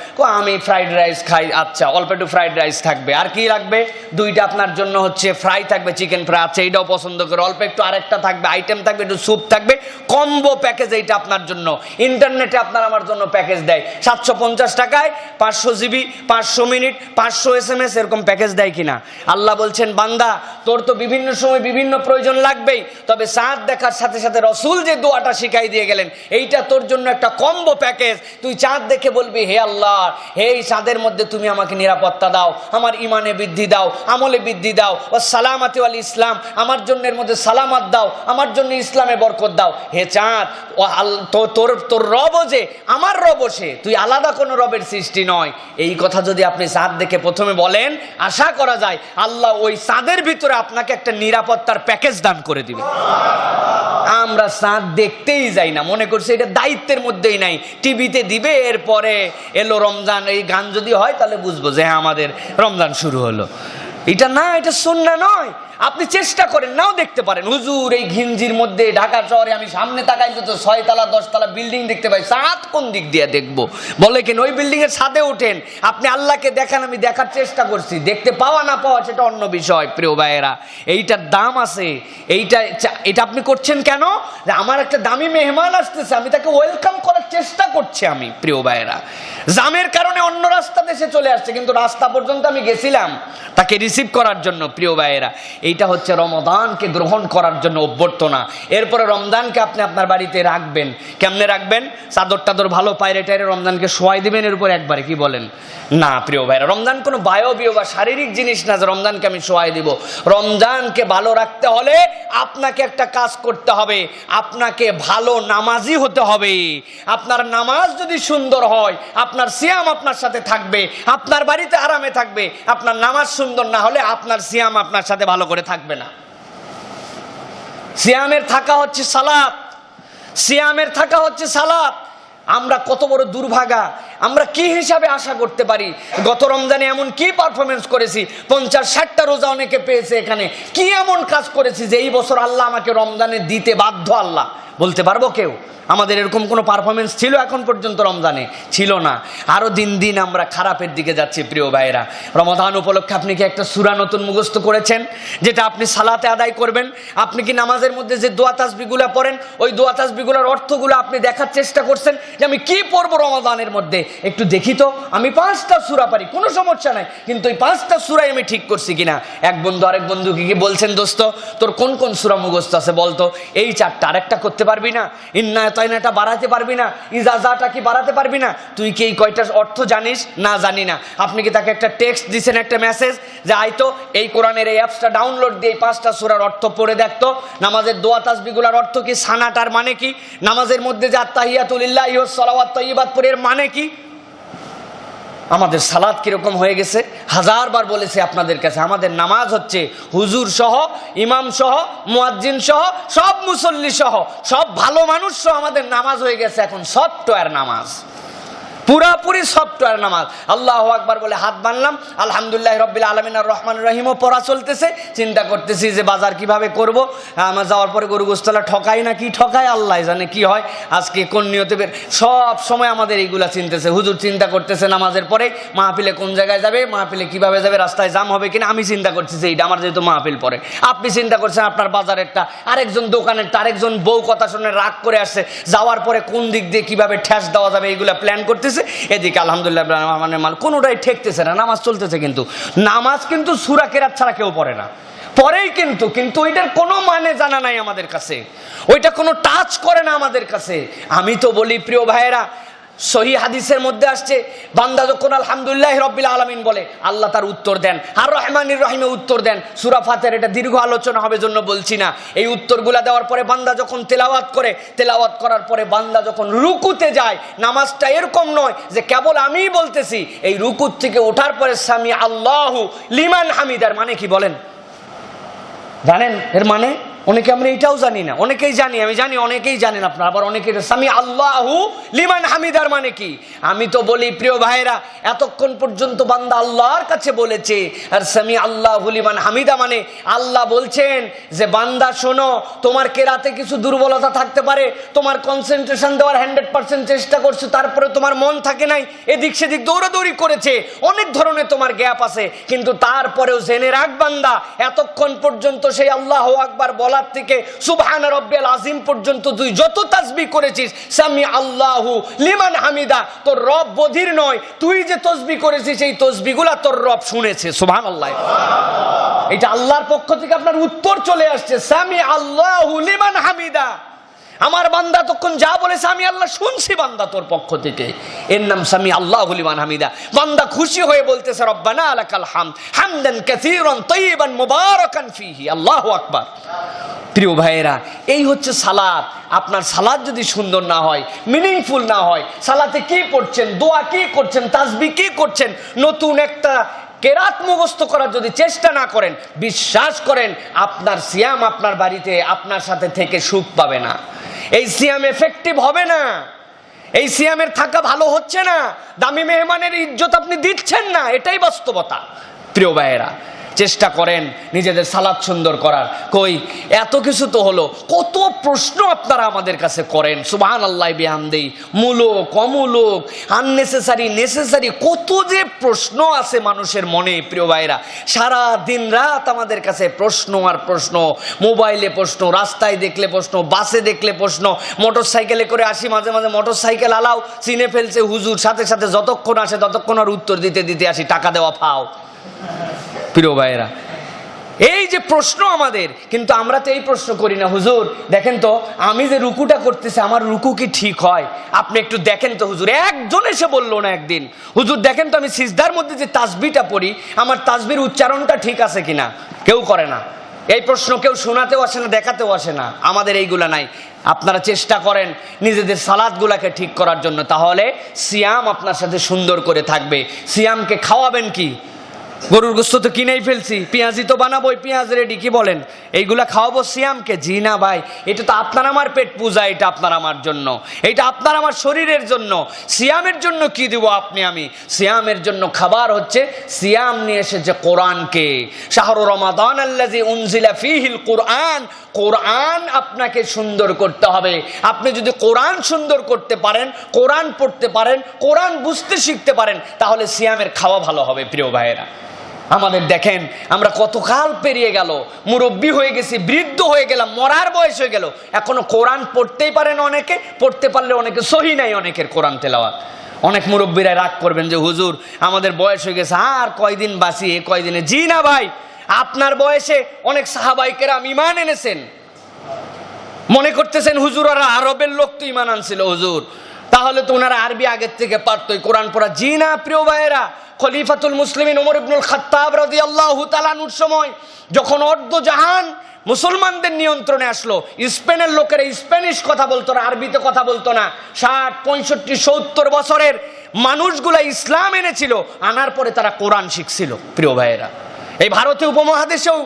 Speaker 1: আমি ফ্রাইড রাইস খাই। আচ্ছা, অল্প একটু ফ্রাইড রাইস থাকবে। আর কি কি লাগবে? দুইটা আপনার জন্য হচ্ছে ফ্রাই থাকবে, চিকেন ফ্রাই আছে, এইটাও পছন্দ করে, অল্প একটু আরেকটা থাকবে, আইটেম থাকবে, একটু স্যুপ থাকবে, কম্বো প্যাকেজ এইটা আপনার জন্য। ইন্টারনেটে আপনার আমার জন্য প্যাকেজ দেয় 750 টাকায় 500 জিবি, 500 মিনিট, 500 SMS, এরকম প্যাকেজ দেয় কিনা? আল্লাহ বলছেন, বান্দা তোর তো বিভিন্ন সময় বিভিন্ন প্রয়োজন লাগবেই, তবে চাঁদ দেখার সাথে সাথে রসুল যে দোয়াটা শিখাই দিয়ে গেলেন, এইটা তোর জন্য একটা কম্বো প্যাকেজ। তুই চাঁদ দেখে বলবি, হে আল্লাহ, হে এই চাঁদের মধ্যে তুমি আমাকে নিরাপত্তা দাও, আমার ইমানে বৃদ্ধি দাও, আমলে বৃদ্ধি দাও, ও সালামাতি ওয়াল ইসলাম, আমার জন্য এর মধ্যে সালামাত দাও, আমার জন্য ইসলামে বরকত দাও। হে চাঁদ, তোর তোর রবও যে আমার রব, সে তুই আলাদা কোনো রবের সৃষ্টি নয়। এই কথা যদি আপনি চাঁদ দেখে প্রথমে বলেন, আশা করা যায় আল্লাহ ওই চাঁদের ভিতরে আপনাকে একটা নিরাপত্তার প্যাকেজ দান করে দিবে। আমরা চাঁদ দেখতেই যাই না, মনে করছি এটা দায়িত্বের মধ্যেই নাই, টিভিতে দিবে, এরপরে এলো রমজান, এই গান যদি হয় তাহলে বুঝবো যে হ্যাঁ আমাদের রমজান শুরু হলো। এটা না, এটা সুন্নাহ নয়। আপনি চেষ্টা করেন, নাও দেখতে পারেন। হুজুর এই ঘিঞ্জির মধ্যে ঢাকা শহরে আমি সামনে তাকাই তো 6 তলা 10 তলা বিল্ডিং দেখতে পাই, চাঁদ কোন দিক দিয়ে দেখবো? বলে কেন ওই বিল্ডিং এর ছাদে ওঠেন, আপনি আল্লাহকে দেখান, আমি দেখার চেষ্টা করছি, দেখতে পাওয়া না পাওয়া সেটা অন্য বিষয়। প্রিয় ভাইয়েরা, এইটার দাম আছে। এটা আপনি করছেন কেন? যে আমার একটা দামি মেহমান আসতেছে, আমি তাকে ওয়েলকাম করার চেষ্টা করছি। আমি প্রিয় ভাইয়েরা, জামের কারণে অন্য রাস্তা দেশে চলে আসছে, কিন্তু রাস্তা পর্যন্ত আমি গেছিলাম তাকে রিসিভ করার জন্য। প্রিয় ভাইয়েরা, এইটা হচ্ছে রমজানকে গ্রহণ করার জন্য অভ্যর্থনা। এরপরে রমজানকে আপনি আপনার বাড়িতে রাখবেন। কেমনে রাখবেন? চাদর টাদর ভালো পায়রে টাইরে রমজানকে শোয়াই দিবেন এর উপর একবারে, কি বলেন? না প্রিয় ভাইরা, রমজান কোনো বায়বীয় বা শারীরিক জিনিস না যে রমজানকে আমি শোয়াই দিব। রমজানকে ভালো রাখতে হলে আপনাকে একটা কাজ করতে হবে, আপনাকে ভালো নামাজি হতে হবে। আপনার নামাজ যদি সুন্দর হয়, আপনার সিয়াম আপনার সাথে থাকবে, আপনার বাড়িতে আরামে থাকবে। আপনার নামাজ সুন্দর না হলে আপনার সিয়াম আপনার সাথে ভালো করে থাকবে না। সিয়ামের থাকা হচ্ছে সালাত, সিয়ামের থাকা হচ্ছে সালাত। আমরা কত বড় দুর্ভাগা, আমরা কি হিসাবে আশা করতে পারি? গত রমজানে এমন কি পারফরমেন্স করেছি, 50-60টা রোজা অনেকে পেয়েছে। এখানে কি এমন কাজ করেছি যে এই বছর আল্লাহ আমাকে রমজানে দিতে বাধ্য? আল্লাহ বলতে পারবো কেউ? আমাদের এরকম কোনো পারফরমেন্স ছিল এখন পর্যন্ত? রমজানে ছিল না। আরো দিন দিন আমরা খারাপের দিকে যাচ্ছি। প্রিয় ভাইরা, রমাদান উপলক্ষে আপনি কি একটা সূরা নতুন মুখস্থ করেছেন, যেটা আপনি সালাতে আদায় করবেন? আপনি কি নামাজের মধ্যে যে দোয়া তাসবিহগুলো পড়েন, ওই দোয়া তাসবিহগুলোর অর্থগুলো আপনি দেখার চেষ্টা করছেন যে আমি কি পড়বো রমাদানের মধ্যে? একটু দেখি তো, আমি 5টা সূরা পারি, কোনো সমস্যা নাই, কিন্তু এই 5টা সূরাই আমি ঠিক করছি কিনা? এক বন্ধু আরেক বন্ধুকে কি বলছেন, দোস্ত তোর কোন কোন সূরা মুখস্থ আছে বলতো? এই 4টা, আরেকটা করতে পারবি না? ইন্নায়াতাইনাটা বাড়াতে পারবি না? ইজাজাটা কি বাড়াতে পারবি না? তুই কি এই কয়টার অর্থ জানিস? না, জানি না। আপনি কি তাকে একটা টেক্সট দিচ্ছেন, একটা মেসেজ যে আইতো এই কোরআনের এই অ্যাপসটা ডাউনলোড দিয়ে এই 5টা সূরার অর্থ পড়ে দেখতো? নামাজের দোয়া তাসবিহগুলোর অর্থ কি? সানাটার মানে কি? নামাজের মধ্যে যে আত্তাহিয়াতু লিল্লাহি ওয়াস সালাওয়াত তাইয়্যিবাত পড়ে এর মানে কি? আমাদের সালাত কিরকম হয়ে গেছে? 1000বার বলেছি আপনাদের কাছে, আমাদের নামাজ হচ্ছে হুজুর সহ, ইমাম সহ, মুয়াজ্জিন সহ, সব মুসল্লি সহ, সব ভালো মানুষ সহ আমাদের নামাজ হয়ে গেছে এখন সফটওয়্যার নামাজ, পুরাপুরি সফটওয়্যার নামাজ। আল্লাহু আকবার বলে হাত বানলাম, আলহামদুলিল্লাহ রাব্বিল আলামিন আর রহমানির রহিমও পড়া চলতেছে, চিন্তা করতেছি যে বাজার কিভাবে করব, আমার যাওয়ার পরে গরু গোশতলা ঠকাই না কি ঠকাই, আল্লাহ জানে কি হয়, আজকে কোন নিয়তে সব সময় আমাদের এইগুলা চিনতেছে। হুজুর চিন্তা করতেছে নামাজের পরে মাহফিলে কোন জায়গায় যাবে, মাহফিলে কিভাবে যাবে, রাস্তায় জাম হবে কিনা। আমি চিন্তা করতেছি এইটা, আমার যেহেতু মাহফিল পরে। আপনি চিন্তা করছেন আপনার বাজারেরটা, আরেকজন দোকানেরটা, আরেকজন বউ কথা শুনে রাগ করে আসছে, যাওয়ার পরে কোন দিক দিয়ে কিভাবে ঠেস দেওয়া যাবে এইগুলা প্ল্যান করতেছে। এদিকে আলহামদুলিল্লাহ মানে মাল কোনোটাই ঠেকতেছে না, নামাজ চলতেছে। কিন্তু নামাজ কিন্তু সূরা কেরাত ছাড়া কেউ পড়ে না, পরেই কিন্তু ওইটার কোনো মানে জানা নাই আমাদের কাছে, ওইটা কোনো টাচ করে না আমাদের কাছে। আমি তো বলি প্রিয় ভাইয়েরা, সহি হাদিসের মধ্যে আসছে, বান্দা যখন আলহামদুলিল্লাহ রাব্বিল আলামিন বলে, আল্লাহ তার উত্তর দেন, আর রহমানির রহিমে উত্তর দেন। সূরা ফাতিহার এটা দীর্ঘ আলোচনা হবে জন্য বলছি না। এই উত্তরগুলা দেওয়ার পরে বান্দা যখন তেলাওয়াত করে, তেলাওয়াত করার পরে বান্দা যখন রুকুতে যায়, নামাজটা এরকম নয় যে কেবল আমিই বলতেছি। এই রুকুত থেকে ওঠার পরে সামি আল্লাহু লিমান হামিদার মানে কি বলেন? জানেন এর মানে? অনেকে আমরা এটাও জানি না, অনেকেই জানি, আমি জানি অনেকেই জানেন আপনারা, আবার অনেকে সামি আল্লাহু লিমান হামিদার মানে কি। আমি তো বলি প্রিয় ভাইরা, এতক্ষণ পর্যন্ত বান্দা আল্লাহর কাছে বলেছে, আর সামি আল্লাহু লিমান হামিদা মানে আল্লাহ বলছেন যে বান্দা শোনো, তোমার কেরাতে কিছু দুর্বলতা থাকতে পারে, তোমার কনসেন্ট্রেশন দেওয়ার 100% চেষ্টা করছো, তারপরে তোমার মন থাকে নাই, এদিক সেদিক দৌড়াদৌড়ি করেছে, অনেক ধরনের তোমার গ্যাপ আছে, কিন্তু তারপরেও জেনে রাখ বান্দা, এতক্ষণ পর্যন্ত সেই আল্লাহু আকবার বলার থেকে সুবহান রাব্বিয়াল আযীম পর্যন্ত তুই যত তাসবিহ করেছিস, সামি আল্লাহু লিমান হামিদা, তোর রব বধির নয়, তুই যে তাসবিহ করেছিস সেই তাসবিহগুলো তোর রব শুনেছে। সুবহানাল্লাহ, এটা আল্লাহর পক্ষ থেকে আপনার উত্তর চলে আসছে, সামি আল্লাহু লিমান হামিদা। আমার বান্দা তখন যা বলেছে আমি আল্লাহ শুনছি বান্দা তোর পক্ষ থেকে, এর নাম সামি আল্লাহু লিমান হামিদা। বান্দা খুশি হয়ে বলতেছে রব্বানা লাকাল হামদ হামদান কাসীরান তাইয়িবান মুবারাকান ফীহি। আল্লাহু আকবার। প্রিয় ভাইয়েরা, এই হচ্ছে সালাত। আপনার সালাত যদি সুন্দর না হয়, মিনিংফুল না হয়, সালাতে কি পড়ছেন, দোয়া কি করছেন, তাসবিহ কি করছেন, নতুন একটা কেরাত মুখস্থ করার যদি চেষ্টা না করেন, বিশ্বাস করেন আপনার সিয়াম আপনার বাড়িতে আপনার সাথে থেকে সুখ পাবে না। এই সিয়াম এফেক্টিভ হবে না, এই সিয়ামের থাকা ভালো হচ্ছে না, দামি মেহমানের ইজ্জত আপনি দিচ্ছেন না, এটাই বাস্তবতা। প্রিয় ভাইয়েরা, চেষ্টা করেন নিজেদের সালাত সুন্দর করার। কই এত কিছু তো হলো, কত প্রশ্ন আপনারা আমাদের কাছে করেন, সুবহানাল্লাহ বিহামদি, মূলক অমূলক, আননেসেসারি নেসেসারি, কত যে প্রশ্ন আছে মানুষের মনে। প্রিয় ভাইরা, সারা দিন রাত আমাদের কাছে প্রশ্ন আর প্রশ্ন, মোবাইলে প্রশ্ন, রাস্তায় দেখলে প্রশ্ন, বাসে দেখলে প্রশ্ন, মোটর সাইকেলে করে আসি, মাঝে মাঝে মোটর সাইকেল আলাও চিনে ফেলছে হুজুর, সাথে সাথে যতক্ষণ আসে ততক্ষণ আর উত্তর দিতে দিতে আসি, টাকা দেওয়া ফাও। প্রিয় ভাইয়েরা, এই যে প্রশ্ন আমাদের, কিন্তু আমরা তো এই প্রশ্ন করি না, হুজুর দেখেন তো আমি যে রুকুটা করতেছি আমার রুকু কি ঠিক হয়, আপনি একটু দেখেন তো হুজুর। একজন এসে বললো না একদিন, হুজুর দেখেন তো আমি সিজদার মধ্যে যে তাসবিহটা পড়ি আমার তাসবিহর উচ্চারণটা ঠিক আছে কিনা। কেউ করে না এই প্রশ্ন, কেউ শোনাতেও আসে না, দেখাতেও আসে না, আমাদের এইগুলা নাই। আপনারা চেষ্টা করেন নিজেদের সালাদগুলাকে ঠিক করার জন্য, তাহলে সিয়াম আপনার সাথে সুন্দর করে থাকবে। সিয়ামকে খাওয়াবেন কি? গরুর গোস্ত তো কিনেই ফেলছি, পেঁয়াজি তো বানাবোই, পেঁয়াজ রেডি, কি বলেন এইগুলা খাওয়াবো সিয়ামকে? জি না ভাই, এটা তো আপনার আমার পেট পূজা, এটা আপনার আমার জন্য, এটা আপনার আমার শরীরের জন্য। সিয়ামের জন্য কি দিব আপনি আমি? সিয়ামের জন্য খাবার হচ্ছে, সিয়াম নিয়ে এসেছে কোরআনকে। শাহরু রমাদান আল্লাযী উনজিলা ফীহিল কুরআন, কোরআন আপনাকে সুন্দর করতে হবে। আপনি যদি কোরআন সুন্দর করতে পারেন, কোরআন পড়তে পারেন, কোরআন বুঝতে শিখতে পারেন, তাহলে সিয়ামের খাওয়া ভালো হবে। প্রিয় ভাইয়েরা, আমাদের দেখেন আমরা কতকাল পেরিয়ে গেল, মুরব্বী হয়ে গেছি, বৃদ্ধ হয়ে গেলাম, মরার বয়স হয়ে গেল, এখনো কোরআন পড়তেই পারেন অনেকে, পড়তে পারলে অনেকে সহি নাই অনেকের কোরআন তেলাওয়াত। অনেক মুরব্বীরা রাগ করবেন যে হুজুর আমাদের বয়স হয়ে গেছে, আর কয়দিন বাঁচি, এ কয়দিনে। জি না ভাই, আপনার বয়সে অনেক সাহাবায়ে কেরাম ঈমান এনেছেন, মনে করতেছেন হুজুর ওরা আরবের লোক তো ঈমান আনছিল হুজুর, তাহলে তো ওনারা আরবি আগের থেকে পারতই কোরআন পড়া। জি না প্রিয় ভাইয়েরা, খলিফাতুল মুসলিমিন ওমর ইবনুল খাত্তাব রাদিয়াল্লাহু তাআলা আনহুর সময় যখন অর্ধ জাহান মুসলমানদের নিয়ন্ত্রণে আসলো, স্পেনের লোকেরা স্প্যানিশ কথা বলতো না, আরবিতে কথা বলতো না, 60, 65, 70 বছরের মানুষগুলা ইসলাম এনেছিল, আনার পরে তারা কোরআন শিখছিল। প্রিয় ভাইয়েরা, এই ভারতীয় উপমহাদেশেও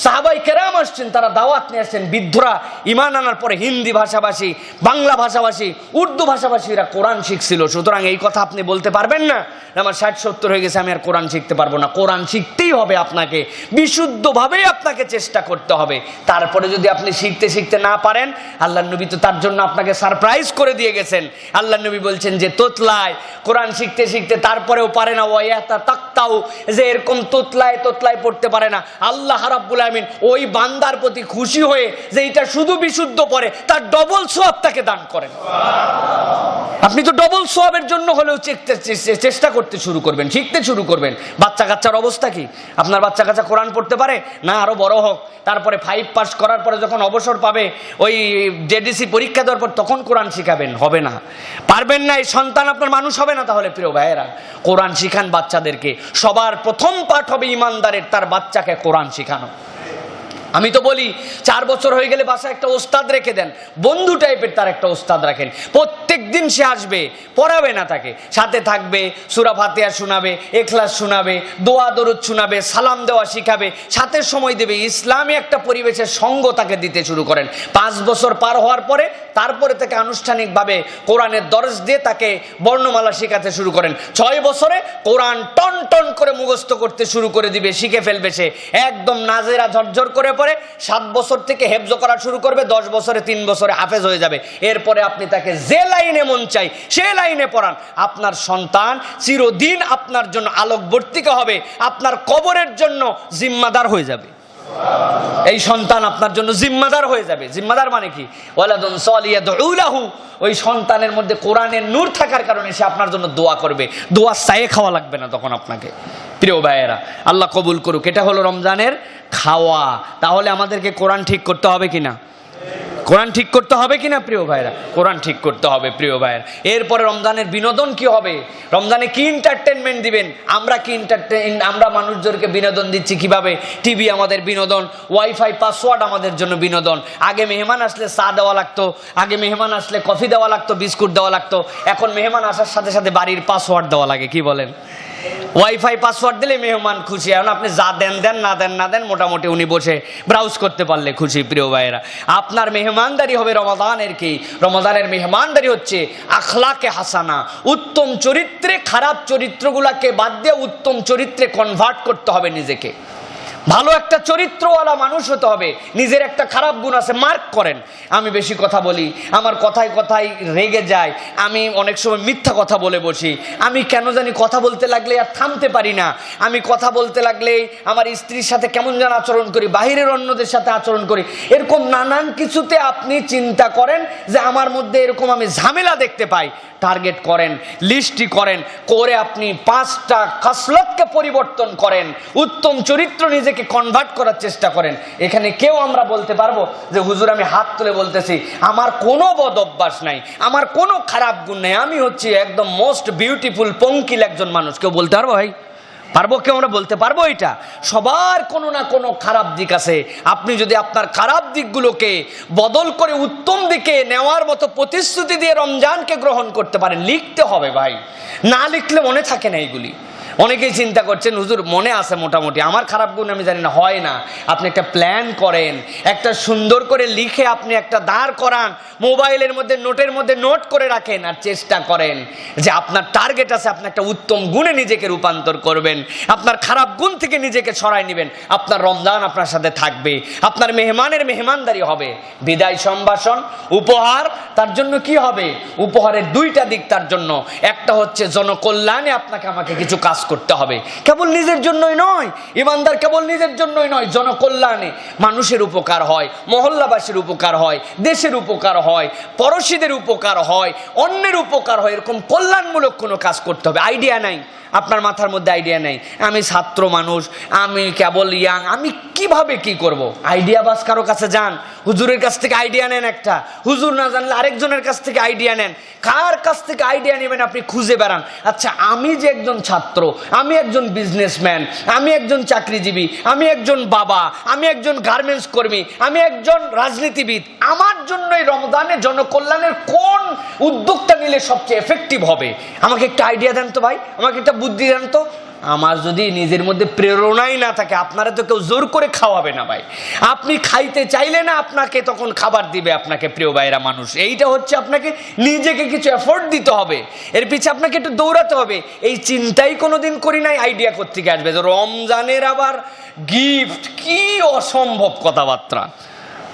Speaker 1: সাহাবায়ে কেরাম আসছেন, তারা দাওয়াত নিয়ে আসছেন, বৃদ্ধরা ঈমান আনার পরে হিন্দি ভাষাভাষী, বাংলা ভাষাভাষী, উর্দু ভাষাভাষীরা কোরআন শিখছিল। সুতরাং এই কথা আপনি বলতে পারবেন না আমার 60-70 হয়ে গেছে আমি আর কোরআন শিখতে পারবো না। কোরআন শিখতেই হবে আপনাকে, বিশুদ্ধভাবেই আপনাকে চেষ্টা করতে হবে। তারপরে যদি আপনি শিখতে শিখতে না পারেন, আল্লাহর নবী তো তার জন্য আপনাকে সারপ্রাইজ করে দিয়ে গেছেন। আল্লাহর নবী বলছেন যে তোতলায় কোরআন শিখতে শিখতে তারপরেও পারে না, ওয়ায়াতা তাকতাউ, যে এরকম তোতলায় তোতলায় পড়তে পারে না, আল্লাহ রাব্বুল আলামিন ওই বান্দার প্রতি খুশি হয়ে যে এটা শুধু বিশুদ্ধ পড়ে তার ডবল সওয়াব তাকে দান করেন। আপনি তো ডবল সওয়াবের জন্য হলেও চেষ্টা করতে শুরু করবেন, শিখতে শুরু করবেন। বাচ্চা কাচ্চার অবস্থা কি? আপনার বাচ্চা কাচ্চা কোরআন পড়তে পারে না? আরো বড় হোক, তারপরে 5 পাস করার পরে যখন অবসর পাবে, ওই জেডিসি পরীক্ষা দেওয়ার পর তখন কোরআন শিখাবেন? হবে না, পারবেন না, এই সন্তান আপনার মানুষ হবে না। তাহলে প্রিয় ভাইয়েরা, কোরআন শিখান বাচ্চাদেরকে। সবার প্রথম পাঠ হবে ইমানদারের তার বাচ্চাকে কোরআন শিখানো। আমি তো বলি 4 বছর হয়ে গেলে বাসায় একটা ওস্তাদ রেখে দেন, বন্ধু টাইপের তার একটা ওস্তাদ রাখেন। প্রত্যেক দিন সে আসবে, পড়াবে না তাকে, সাথে থাকবে, সূরা ফাতিহা শোনাবে, ইখলাস শোনাবে, দোয়া দরুদ শোনাবে, সালাম দেওয়া শিখাবে, সাথে সময় দেবে। ইসলামী একটা পরিবেশের সঙ্গ তাকে দিতে শুরু করেন। 5 বছর পার হওয়ার পরে তারপরে তাকে আনুষ্ঠানিকভাবে কোরআনের দরস দিয়ে তাকে বর্ণমালা শেখাতে শুরু করেন। 6 বছরে কোরআন টন টন করে মুখস্থ করতে শুরু করে দিবে, শিখে ফেলবে সে একদম নাজেরা ঝরঝর করে পড়ে। 7 বছর থেকে হেফজ করা শুরু করবে, 10 বছরে 3 বছরে হাফেজ হয়ে যাবে। এরপরে আপনি তাকে যে লাইনে মন চাই সে লাইনে পড়ান, আপনার সন্তান চিরদিন আপনার জন্য আলোকবর্তিকা হবে, আপনার কবরের জন্য জিম্মাদার হয়ে যাবে। এই সন্তান আপনার জন্য জিম্মাদার হয়ে যাবে। জিম্মাদার মানে কি? ওয়ালাদুন সালিয়াদউ লাহু, ওই সন্তানের মধ্যে কোরআনের নূর থাকার কারণে সে আপনার জন্য দোয়া করবে। দোয়া চায়ে খাওয়া লাগবে না তখন আপনাকে। প্রিয় ভাইয়েরা, আল্লাহ কবুল করুক। এটা হলো রমজানের খাওয়া। তাহলে আমাদেরকে কোরআন ঠিক করতে হবে কিনা? কোরআন ঠিক করতে হবে কিনা প্রিয় ভাইরা? কোরআন ঠিক করতে হবে প্রিয় ভাইরা। এরপরে রমজানের বিনোদন কি হবে? রমজানে কি এন্টারটেনমেন্ট দিবেন? আমরা কি আমরা মানুষজনকে বিনোদন দিচ্ছি কিভাবে? টিভি আমাদের বিনোদন, ওয়াইফাই পাসওয়ার্ড আমাদের জন্য বিনোদন। আগে মেহমান আসলে চা দেওয়া লাগতো, আগে মেহমান আসলে কফি দেওয়া লাগতো, বিস্কুট দেওয়া লাগতো। এখন মেহমান আসার সাথে সাথে বাড়ির পাসওয়ার্ড দেওয়া লাগে। কি বলেন? ওয়াইফাই পাসওয়ার্ড দিলে মেহমান খুশি। এখন আপনি যা দেন দেন, না দেন না দেন, মোটামুটি উনি বসে ব্রাউজ করতে পারলে খুশি। প্রিয় ভাইয়েরা, আপনার মেহমানদারি হবে রমাদানের কি? রমাদানের মেহমানদারি হচ্ছে আখলাকে হাসানা, উত্তম চরিত্রে। খারাপ চরিত্রগুলাকে বাদ দিয়ে উত্তম চরিত্রে কনভার্ট করতে হবে নিজেকে। ভালো একটা চরিত্রওয়ালা মানুষ হতে হবে। নিজের একটা খারাপ গুণ আছে, মার্ক করেন। আমি বেশি কথা বলি, আমার কথায় কথায় রেগে যায়, আমি অনেক সময় মিথ্যা কথা বলে বসি, আমি কেন জানি কথা বলতে লাগলে আর থামতে পারি না, আমি কথা বলতে লাগলেই আমার স্ত্রীর সাথে কেমন যেন আচরণ করি, বাহিরের অন্যদের সাথে আচরণ করি। এরকম নানান কিছুতে আপনি চিন্তা করেন যে আমার মধ্যে এরকম আমি ঝামেলা দেখতে পাই। টার্গেট করেন, লিস্টটি করেন, করে আপনি 5টা খাসলতকে পরিবর্তন করেন, উত্তম চরিত্র নিজেকে কনভার্ট করার চেষ্টা করেন। এখানে কেউ আমরা বলতে পারবো যে হুজুর আমি হাত তুলে বলতেছি আমার কোনো বদ অভ্যাস নাই, আমার কোনো খারাপ গুণ নেই, আমি হচ্ছি একদম মোস্ট বিউটিফুল পঙ্কিল একজন মানুষ? কেউ বলতে পারবো ভাই? পারবো? কেউ আমরা বলতে পারবো? এটা সবার কোনো না কোনো খারাপ দিক আছে। আপনি যদি আপনার খারাপ দিকগুলোকে বদল করে উত্তম দিকে নেওয়ার মতো প্রতিশ্রুতি দিয়ে রমজানকে গ্রহণ করতে পারেন। লিখতে হবে ভাই, না লিখলে মনে থাকে না এইগুলি। অনেকেই চিন্তা করছেন হুজুর মনে আছে মোটামুটি, আমার খারাপ গুণ আমি জানি না। হয় না। আপনি একটা প্ল্যান করেন, একটা সুন্দর করে লিখে আপনি একটা দাঁড় করান, মোবাইলের মধ্যে নোটের মধ্যে নোট করে রাখেন, আর চেষ্টা করেন যে আপনার টার্গেট আছে আপনি একটা উত্তম গুণে নিজেকে রূপান্তর করবেন, আপনার খারাপ গুণ থেকে নিজেকে সরাই নেবেন। আপনার রমজান আপনার সাথে থাকবে, আপনার মেহমানের মেহমানদারি হবে। বিদায় সম্ভাষণ, উপহার, তার জন্য কি হবে? উপহারের 2টা দিক তার জন্য। একটা হচ্ছে জনকল্যাণে আপনাকে আমাকে কিছু কাজ করতে হবে, কেবল নিজের জন্যই নয়। ইমানদার কেবল নিজের জন্যই নয়, জনকল্যাণে মানুষের উপকার হয়, মহল্লাবাসীর উপকার হয়, দেশের উপকার হয়, পড়োশীদের উপকার হয়, অন্যের উপকার হয়। এরকম কল্যাণমূলক কোনো কাজ করতে হবে। আইডিয়া নাই আপনার মাথার মধ্যে, আইডিয়া নেই, আমি ছাত্র মানুষ, আমি কেবল ইয়াং, আমি কিভাবে কি করব? আইডিয়া বাস কারো কাছে যান, হুজুরের কাছ থেকে আইডিয়া নেন একটা, হুজুর না জানলে আরেকজনের কাছ থেকে আইডিয়া নেন। কার কাছ থেকে আইডিয়া নেবেন আপনি খুঁজে বেড়ান। আচ্ছা, আমি যে একজন ছাত্র, আমি একজন বিজনেসম্যান, আমি একজন চাকরিজীবী, আমি একজন বাবা, আমি একজন গার্মেন্টস কর্মী, আমি একজন রাজনীতিবিদ, আমার জন্য এই রমজানে জনকল্যাণের কোন উদ্যোগটা নিলে সবচেয়ে এফেক্টিভ হবে? আমাকে একটা আইডিয়া দেন তো ভাই, আমাকে একটা বুদ্ধি দেন তো। আমার যদি নিজের মধ্যে প্রেরণাই না থাকে, আপনারা তো কেউ জোর করে খাওয়াবে না ভাই। আপনি খাইতে চাইলে না আপনাকে তখন খাবার দিবে আপনাকে। প্রিয় ভাইরা মানুষ, এইটা হচ্ছে আপনাকে নিজেকে কিছু এফোর্ট দিতে হবে, এর পিছে আপনাকে একটু দৌড়াতে হবে। এই চিন্তাই কোনোদিন করি নাই, আইডিয়া কোত্থেকে আসবে? রমজানের আবার গিফট, কি অসম্ভব কথাবার্তা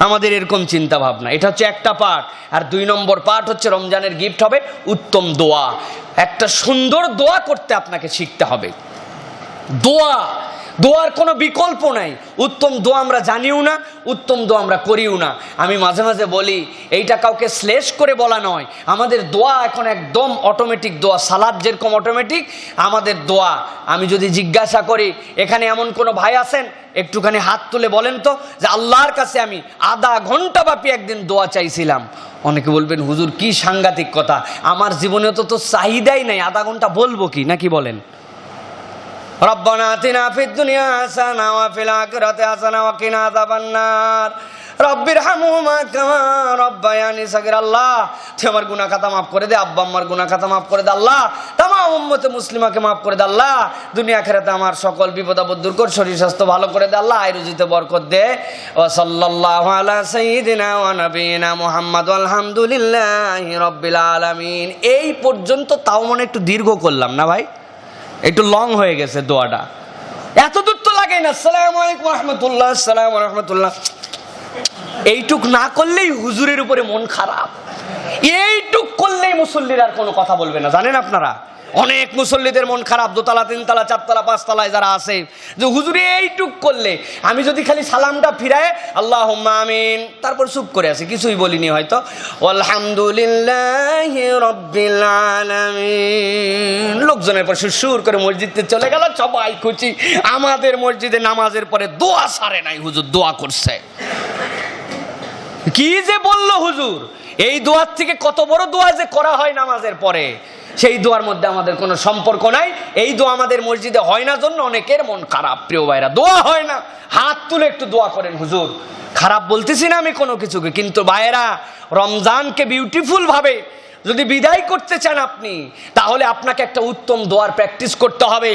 Speaker 1: আমাদের এরকম চিন্তা ভাবনা। এটা হচ্ছে একটা পার্ট। আর 2 নম্বর পার্ট হচ্ছে রমজানের গিফট হবে উত্তম দোয়া। একটা সুন্দর দোয়া করতে আপনাকে শিখতে হবে। দোয়ার কোনো বিকল্প নাই। উত্তম দোয়া আমরা জানিও না, উত্তম দোয়া আমরা করিও না। আমি মাঝে মাঝে বলি, এইটা কাউকে শ্লেষ করে বলা নয়, আমাদের দোয়া এখন একদম অটোমেটিক দোয়া। সালাদ যেরকম অটোমেটিক, আমাদের দোয়া। আমি যদি জিজ্ঞাসা করি এখানে এমন কোনো ভাই আছেন, একটুখানি হাত তুলে বলেন তো যে আল্লাহর কাছে আমি আধা ঘন্টা ব্যাপী একদিন দোয়া চাইছিলাম। অনেকে বলবেন হুজুর কি সাংঘাতিক কথা, আমার জীবনে তো চাহিদাই নাই, আধা ঘন্টা বলবো কি? নাকি বলেন? রব্বানা আতিনা ফিদ দুনিয়া হাসানা ওয়া ফিল আখিরাতি হাসানা ওয়া কিনা আযাবান নার রব্বির হামহুমা কামা রব্বায়ানি সাগীরা। আল্লাহ তুই আমার গুনাহ খাতা মাফ করে দে, আব্বা আম্মার গুনাহ খাতা মাফ করে দে আল্লাহ, তামাম উম্মতে মুসলিমাকে মাফ করে দে আল্লাহ, দুনিয়া আখিরাতে আমার সকল বিপদ আপদ দূর কর, শরীর স্বাস্থ্য ভালো করে দে আল্লাহ, আয় রুজিতে বরকত দে। ওয়া সাল্লাল্লাহু আলা সাইয়্যিদিনা ওয়া নাবিয়িনা মুহাম্মদ আলহামদুলিল্লাহি রাব্বিল আলামিন। এই পর্যন্ত তাও মনে একটু দীর্ঘ করলাম না ভাই, একটু লং হয়ে গেছে দোয়াটা, এত দূর তো লাগে না। আসসালামু আলাইকুম ওয়া রাহমাতুল্লাহ, আসসালামু আলাইকুম ওয়া রাহমাতুল্লাহ, এইটুক না করলেই হুজুরের উপরে মন খারাপ, এইটুক করলেই মুসল্লির আর কোনো কথা বলবে না। জানেন আপনারা অনেক মুসল্লিদের মন খারাপ, দোতলা তিনতলা চারতলা পাঁচতলায় যারা আছে, যে হুজুরে এইটুক করলে, আমি যদি খালি সালামটা ফিরায় আল্লাহুম্মা আমিন তারপর চুপ করে আছি, কিছুই বলিনি হয়তো, আলহামদুলিল্লাহি রাব্বিল আলামিন, লোকজনের পর সুর করে মসজিদে চলে গেল, সবাই খুশি। আমাদের মসজিদে নামাজের পরে দোয়া সারে নাই, হুজুর দোয়া করছে। কি যে বললো হুজুর, এই দোয়ার থেকে কত বড় দোয়া যে করা হয় নামাজের পরে, সেই দোয়ার মধ্যে আমাদের কোনো সম্পর্ক নাই। এই দোয়া আমাদের মসজিদে হয় না জন্য অনেকের মন খারাপ। প্রিয় ভাইরা, দোয়া হয় না, হাত তুলে একটু দোয়া করেন হুজুর। খারাপ বলতেছি না আমি কোনো কিছুকে, কিন্তু ভাইরা রমজানকে বিউটিফুল ভাবে যদি বিদায় করতে চান আপনি, তাহলে আপনাকে একটা উত্তম দোয়ার প্র্যাকটিস করতে হবে।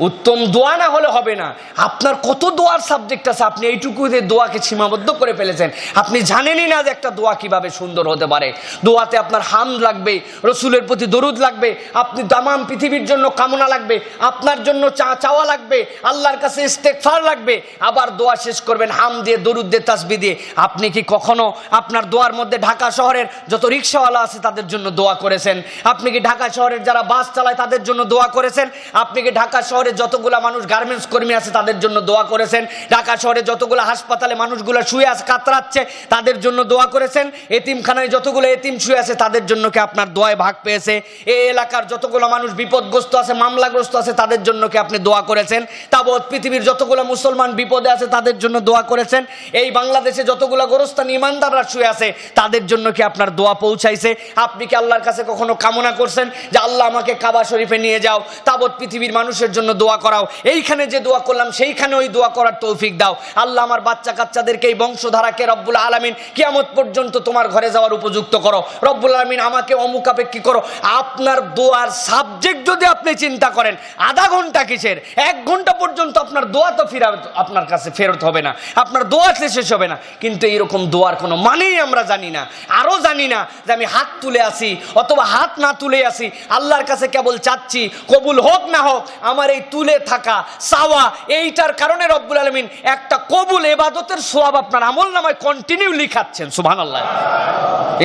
Speaker 1: উত্তম দোয়া না হলে হবে না। আপনার কত দোয়ার সাবজেক্ট আছে, আপনি এইটুকুতে দোয়াকে সীমাবদ্ধ করে ফেলেছেন। আপনি জানেনই না যে একটা দোয়া কিভাবে সুন্দর হতে পারে। দোয়াতে আপনার হামদ লাগবে, রসুলের প্রতি দরুদ লাগবে, আপনি তামাম পৃথিবীর জন্য কামনা লাগবে, আপনার জন্য চাওয়া লাগবে, আল্লাহর কাছে ইস্তেগফার লাগবে। আবার দোয়া শেষ করবেন হাম দিয়ে, দরুদ দিয়ে, তাসবিহ দিয়ে। আপনি কি কখনো আপনার দোয়ার মধ্যে ঢাকা শহরের যত রিক্সাওয়ালা আছে তাদের জন্য দোয়া করেছেন? আপনি কি ঢাকা শহরের যারা বাস চালায় তাদের জন্য দোয়া করেছেন? আপনি কি ঢাকা শহরে যতগুলা মানুষ গার্মেন্টস কর্মী আছে তাদের জন্য দোয়া করেছেন? ঢাকা শহরে যতগুলো হাসপাতালে মানুষগুলো শুয়ে আছে কাতরাচ্ছে তাদের জন্য দোয়া করেছেন? এতিমখানায় যতগুলো এতিম শুয়ে আছে তাদের জন্য কি আপনার দোয়ায় ভাগ পেয়েছে? এই এলাকার যতগুলো মানুষ বিপদগ্রস্ত আছে, মামলাগ্রস্ত আছে, তাদের জন্য কি আপনি দোয়া করেছেন? তাবৎ পৃথিবীর যতগুলো মুসলমান বিপদে আছে তাদের জন্য দোয়া করেছেন? এই বাংলাদেশে যতগুলো গোরস্থান ইমানদাররা শুয়ে আছে তাদের জন্য কি আপনার দোয়া পৌঁছাইছে? আপনি কি আল্লাহর কাছে কখনো কামনা করছেন যে আল্লাহ আমাকে কাবা শরীফে নিয়ে যাও, তাবৎ পৃথিবীর মানুষের জন্য দোয়া করাও, এইখানে যে দোয়া করলাম সেইখানে ওই দোয়া করার তৌফিক দাও, আল্লাহ আমার বাচ্চা কাচ্চাদেরকে এই বংশধারাকে রব্বুল আলামিন কিয়ামত পর্যন্ত তোমার ঘরে যাওয়ার উপযুক্ত করো, রব্বুল আলামিন আমাকে অমুখাপেক্ষী করো। আপনার দোয়ার সাবজেক্ট যদি আপনি চিন্তা করেন, আধা ঘন্টা কিসের, 1 ঘন্টা পর্যন্ত আপনার দোয়া তো আপনার কাছে ফেরত হবে না, আপনার দোয়া শেষ হবে না। কিন্তু এইরকম দোয়ার কোনো মানেই আমরা জানি না। আরো জানি না যে আমি হাত তুলে আসি অথবা হাত না তুলে আসি, আল্লাহর কাছে কেবল চাচ্ছি, কবুল হোক না হোক আমার এই তুলে থাকা চাওয়া, এইটার কারণে রব্বুল আলামিন একটা কবুল ইবাদতের সওয়াব আপনার আমলনামায় কন্টিনিউ লিখাচ্ছেন। সুবহানাল্লাহ,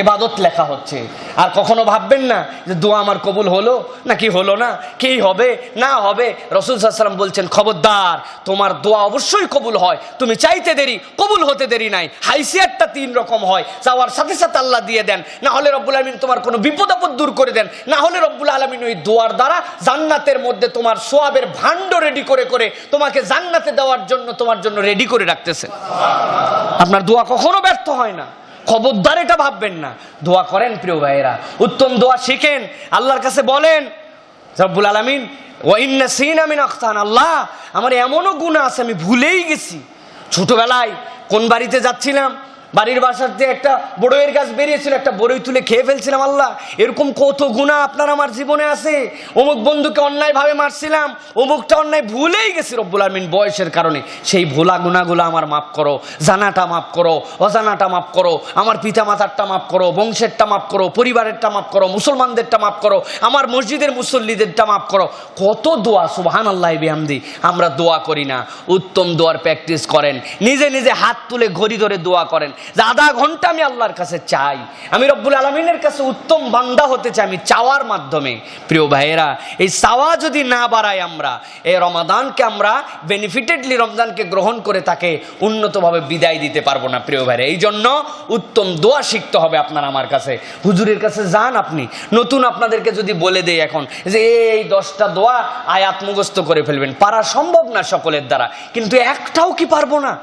Speaker 1: ইবাদত লেখা হচ্ছে। আর কখনো ভাববেন না যে দোয়া আমার কবুল হলো নাকি হলো না, কি হবে না হবে। রাসূল সাল্লাল্লাহু আলাইহি ওয়াসাল্লাম বলছেন, খবরদার তোমার দোয়া অবশ্যই কবুল হয়, তুমি চাইতে দেরি, কবুল হতে দেরি নাই। হাইসিয়াতটা 3 রকম হয়, চাওয়ার সাথে সাথে আল্লাহ দিয়ে দেন, না হলে রব্বুল আলামিন তোমার কোনো বিপদ আপদ দূর করে দেন, না হলে রব্বুল আলামিন ওই দোয়ার দ্বারা জান্নাতের মধ্যে তোমার সওয়াবের ভান্ড রেডি করে করে তোমাকে জান্নাতে দেওয়ার জন্য তোমার জন্য রেডি করে রাখতেছে। আপনার দোয়া কখনো ব্যর্থ হয় না, খবরদার এটা ভাববেন না। দোয়া করেন প্রিয় ভাইয়েরা, উত্তম দোয়া শিখেন, আল্লাহর কাছে বলেন রব্বুল আলামিন ওয়া ইন্না সিনা মিন আখতান, আল্লাহ আমার এমনও গুনাহ আছে আমি ভুলেই গেছি। ছোটবেলায় কোন বাড়িতে যাচ্ছিলাম, বাড়ির বাসার দিয়ে একটা বড়ইয়ের গাছ বেরিয়েছিল, একটা বড়ই তুলে খেয়ে ফেলছিলাম। আল্লাহ এরকম কত গুনাহ আপনার আমার জীবনে আছে। অমুক বন্ধুকে অন্যায়ভাবে মারছিলাম, অমুকটা অন্যায় ভুলেই গেছি রব্বুল আলামিন বয়সের কারণে। সেই ভোলা গুনাহগুলো আমার মাফ করো, জানাটা মাফ করো, অজানাটা মাফ করো, আমার পিতা মাতারটা মাফ করো, বংশেরটা মাফ করো, পরিবারেরটা মাফ করো, মুসলমানদেরটা মাফ করো, আমার মসজিদের মুসল্লিদেরটা মাফ করো। কত দোয়া, সুবহানাল্লাহ বিহামদি, আমরা দোয়া করি না। উত্তম দোয়ার প্র্যাকটিস করেন, নিজে নিজে হাত তুলে ঘড়ি ধরে দোয়া করেন যে আধা ঘন্টা আমি আল্লাহর কাছে চাই, আমি রব্বুল আলামিনের কাছে উত্তম বান্দা হতে চাই আমি চাওয়ার মাধ্যমে। প্রিয় ভাইয়েরা, এই চাওয়া যদি না বাড়াই, আমরা এই রমাদানকে আমরা বেনিফিটেডলি রমজানকে গ্রহণ করে তাকে উন্নতভাবে বিদায় দিতে পারবো না। প্রিয় ভাইয়েরা, এই জন্য উত্তম দোয়া শিখতে হবে আপনার আমার কাছে। হুজুরের কাছে যান আপনি, নতুন আপনাদেরকে যদি বলে দেই এখন যে এই 10টা দোয়া আয়াত মুখস্থ করে ফেলবেন, পারা সম্ভব না সকলের দ্বারা, কিন্তু একটাও কি পারবো না?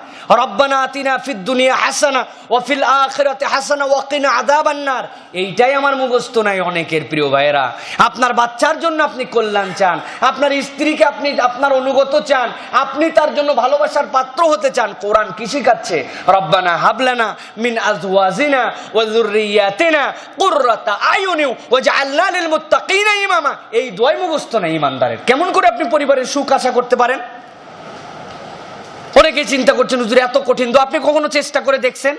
Speaker 1: রব্বানা আতিনা ফিদ দুনিয়া হাসানা ওয়া ফিল আখিরাতি হাসানা ওয়া কিনা আযাবান নার। এইটাই আমার মুখস্থ নাই অনেকের প্রিয় ভাইয়েরা। আপনার বাচ্চার জন্য আপনি কল্যাণ চান, আপনার স্ত্রীকে আপনি আপনার অনুগত চান, আপনি তার জন্য ভালোবাসার পাত্র হতে চান। কোরআন কি শিখাচ্ছে? রব্বানা হাবলানা মিন আজওয়াজিনা ওয়া যুররিয়াতিনা কুররাতা আয়ুনি ওয়াজআলনা লিল মুত্তাকিনা ইমামা। এই দোয়াই মুখস্থ নাই ইমানদারের। কেমন করে আপনি পরিবারের সুখ আশা করতে পারেন? অনেকে চিন্তা করছেন হুজুর এত কঠিন দোয়া, আপনি কখনো চেষ্টা করে দেখছেন?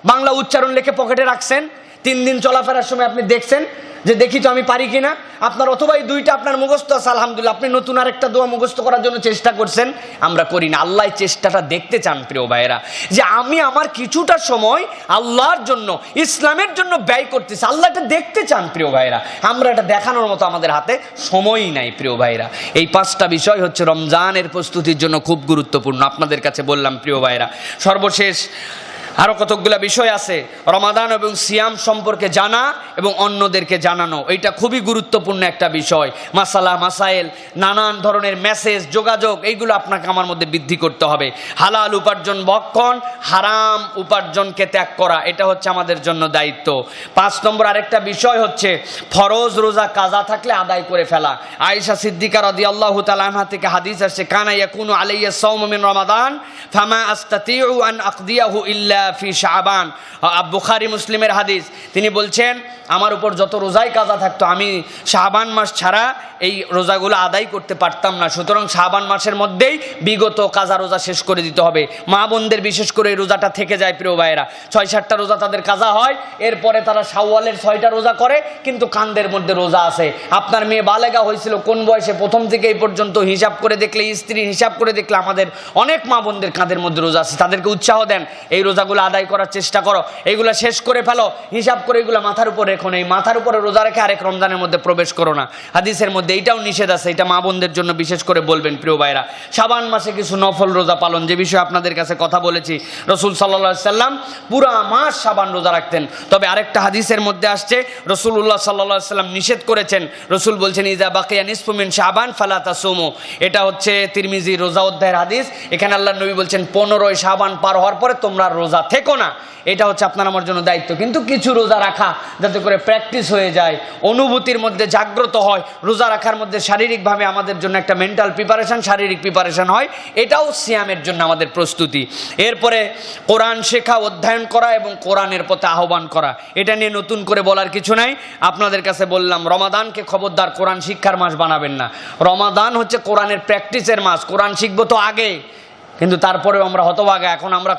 Speaker 1: বাংলা উচ্চারণ লিখে পকেটে রাখছেন, 3 দিন চলাফেরার সময় আপনি দেখছেন যে দেখি তো আমি পারি কিনা আপনার, অথবা এই দুইটা আপনার মুখস্থ আছে আলহামদুলিল্লাহ, আপনি নতুন আরেকটা দোয়া মুখস্থ করার জন্য চেষ্টা করছেন। আমরা করি না। আল্লাহ চেষ্টাটা দেখতে চান প্রিয় ভাইয়েরা, যে আমি আমার কিছুটা সময় আল্লাহর জন্য, ইসলামের জন্য ব্যয় করতেছি। আল্লাহ এটা দেখতে চান প্রিয় ভাইয়েরা। আমরা এটা দেখানোর মতো আমাদের হাতে সময়ই নাই প্রিয় ভাইয়েরা। এই 5টা বিষয় হচ্ছে রমজানের প্রস্তুতির জন্য খুব গুরুত্বপূর্ণ। আপনাদের কাছে বললাম প্রিয় ভাইয়েরা। সর্বশেষ আরো কতগুলা বিষয় আছে রমাদান এবং সিয়াম সম্পর্কে জানা এবং অন্যদেরকে জানানো। এটা খুবই গুরুত্বপূর্ণ একটা বিষয়। মাসালা মাসাইল, নানান ধরনের মেসেজ, যোগাযোগ, এইগুলো আপনাকে আমার মধ্যে বৃদ্ধি করতে হবে। হালাল উপার্জন ভক্ষণ, হারাম উপার্জনকে ত্যাগ করা, এটা হচ্ছে আমাদের জন্য দায়িত্ব। 5 নম্বর আরেকটা বিষয় হচ্ছে ফরজ রোজা কাজা থাকলে আদায় করে ফেলা। আয়েশা সিদ্দিকা রাদিয়াল্লাহু তাআলা আনহা থেকে হাদিস আসছে, কানা ইয়াকুনু আলাইয়া সাওমু মিন রমাদান ফামা আস্তাতিউ আন আকদিয়াহু ইল্লা ফি শাবান। বুখারী মুসলিমের হাদিস। তিনি বলছেন আমার উপর যত রোজাই কাজা থাকতো আমি শাবান মাস ছাড়া এই রোজাগুলো আদায় করতে পারতাম না। সুতরাং শাবান মাসের মধ্যেই বিগত কাজা রোজা শেষ করে দিতে হবে। মা বোনদের বিশেষ করে এই রোজাটা থেকে যায় প্রিয় ভাইয়েরা। 6-7টা রোজা তাদের কাজা হয়, এরপরে তারা শাওয়ালের 6টা রোজা করে, কিন্তু কাঁধের মধ্যে রোজা আছে। আপনার মেয়ে বালেগা হয়েছিল কোন বয়সে, প্রথম থেকে এই পর্যন্ত হিসাব করে দেখলে, স্ত্রী হিসাব করে দেখলে আমাদের অনেক মা বোনদের কাঁধের মধ্যে রোজা আছে। তাদেরকে উৎসাহ দেন, এই রোজাগুলো আদায় করার চেষ্টা করো, এইগুলা শেষ করে ফেলো, হিসাব করে এগুলো মাথার উপরে রেখো না। এই মাথার উপরে রোজা রেখে আরেক রমজানের মধ্যে প্রবেশ করো না। হাদিসের মধ্যে এইটাও নিষেধ আছে। এটা মা বোনদের জন্য বিশেষ করে বলবেন প্রিয় ভাইরা। শাবান মাসে কিছু নফল রোজা পালন, যে বিষয়ে আপনাদের কাছে কথা বলেছি। রাসূল সাল্লাল্লাহু আলাইহি সাল্লাম পুরা মাস শাবান রোজা রাখতেন। তবে আরেকটা হাদিসের মধ্যে আসছে রাসূলুল্লাহ সাল্লাল্লাহু আলাইহি সাল্লাম নিষেধ করেছেন। রাসূল বলছেন ইজা বাকিয়া নিসফু মিন শাবান ফালা তাসুমু। এটা হচ্ছে তিরমিজি রোজা অধ্যায়ের হাদিস। এখানে আল্লাহর নবী বলছেন 15ই শাবান পার হওয়ার পরে তোমরা রোজা থেকো না। এটা হচ্ছে আপনার আমার জন্য দায়িত্ব। কিন্তু কিছু রোজা রাখা যাতে করে প্র্যাকটিস হয়ে যায়, অনুভূতির মধ্যে জাগ্রত হয়। রোজা রাখার মধ্যে শারীরিকভাবে আমাদের জন্য একটা মেন্টাল প্রিপারেশন, শারীরিক প্রিপারেশন হয়, এটাও সিয়ামের জন্য আমাদের প্রস্তুতি। এরপরে কোরআন শেখা, অধ্যয়ন করা এবং কোরআনের পথে আহ্বান করা, এটা নিয়ে নতুন করে বলার কিছু নাই। আপনাদের কাছে বললাম রমাদানকে খবরদার কোরআন শিক্ষার মাস বানাবেন না। রমাদান হচ্ছে কোরআনের প্র্যাকটিসের মাস। কোরআন শিখবো তো আগে, কিন্তু তারপরেও আমরা হতভাগা, এখন আমরা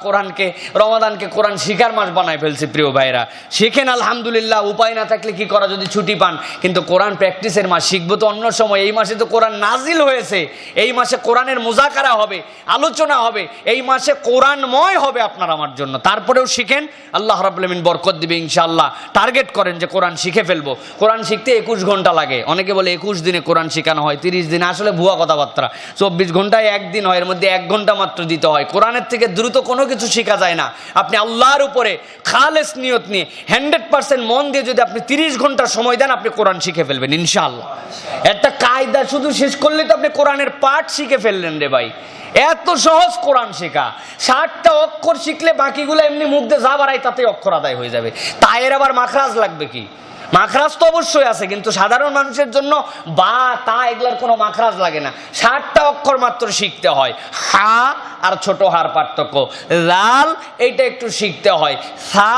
Speaker 1: রমাদানকে কোরআন শিখার মাস বানায় ফেলছি প্রিয় ভাইরা। শিখেন আলহামদুলিল্লাহ, উপায় না থাকলে কি করা, যদি ছুটি পান, কিন্তু কোরআন প্র্যাকটিসের মাস। শিখবো তো অন্য সময়। এই মাসে তো কোরআন নাজিল হয়েছে, এই মাসে কোরআনের মুজাকারা হবে, আলোচনা হবে, এই মাসে কোরআনময় হবে আপনার আমার জন্য। তারপরেও শিখেন, আল্লাহ রাব্বুল আমিন বরকত দিবে ইনশাআল্লাহ। টার্গেট করেন যে কোরআন শিখে ফেলবো। কোরআন শিখতে 21 ঘন্টা লাগে। অনেকে বলে 21 দিনে কোরআন শেখানো হয়, 30 দিনে। আসলে ভুয়া কথাবার্তা। 24 ঘন্টায় একদিন হয়, এর মধ্যে 1 ঘন্টা মাত্র দিতে হয়। কোরআনের থেকে দ্রুত কোনো কিছু শেখা যায় না। আপনি আল্লাহর উপরে খালেস নিয়ত নিয়ে 100% মন দিয়ে যদি আপনি 30 ঘন্টা সময় দেন, আপনি কোরআন শিখে ফেলবেন ইনশাআল্লাহ। একটা কায়দা শুধু শেষ করলে তো আপনি কোরআনের পাঠ শিখে ফেললেন রে ভাই। এত সহজ কোরআন শেখা। 60টা অক্ষর শিখলে বাকিগুলো এমনি মুখ দিয়ে যা বাড়ায় তাতে অক্ষর আদায় হয়ে যাবে। তায়ের আবার মাখরাজ লাগবে কি? মাখরাজ তো অবশ্যই আছে, কিন্তু সাধারণ মানুষের জন্য বা তা এগুলার কোনো মাখরাজ লাগে না। 60টা অক্ষর মাত্র শিখতে হয়। হা আর ছোট হার পার্থক্য, লাল এইটা একটু শিখতে হয়, সা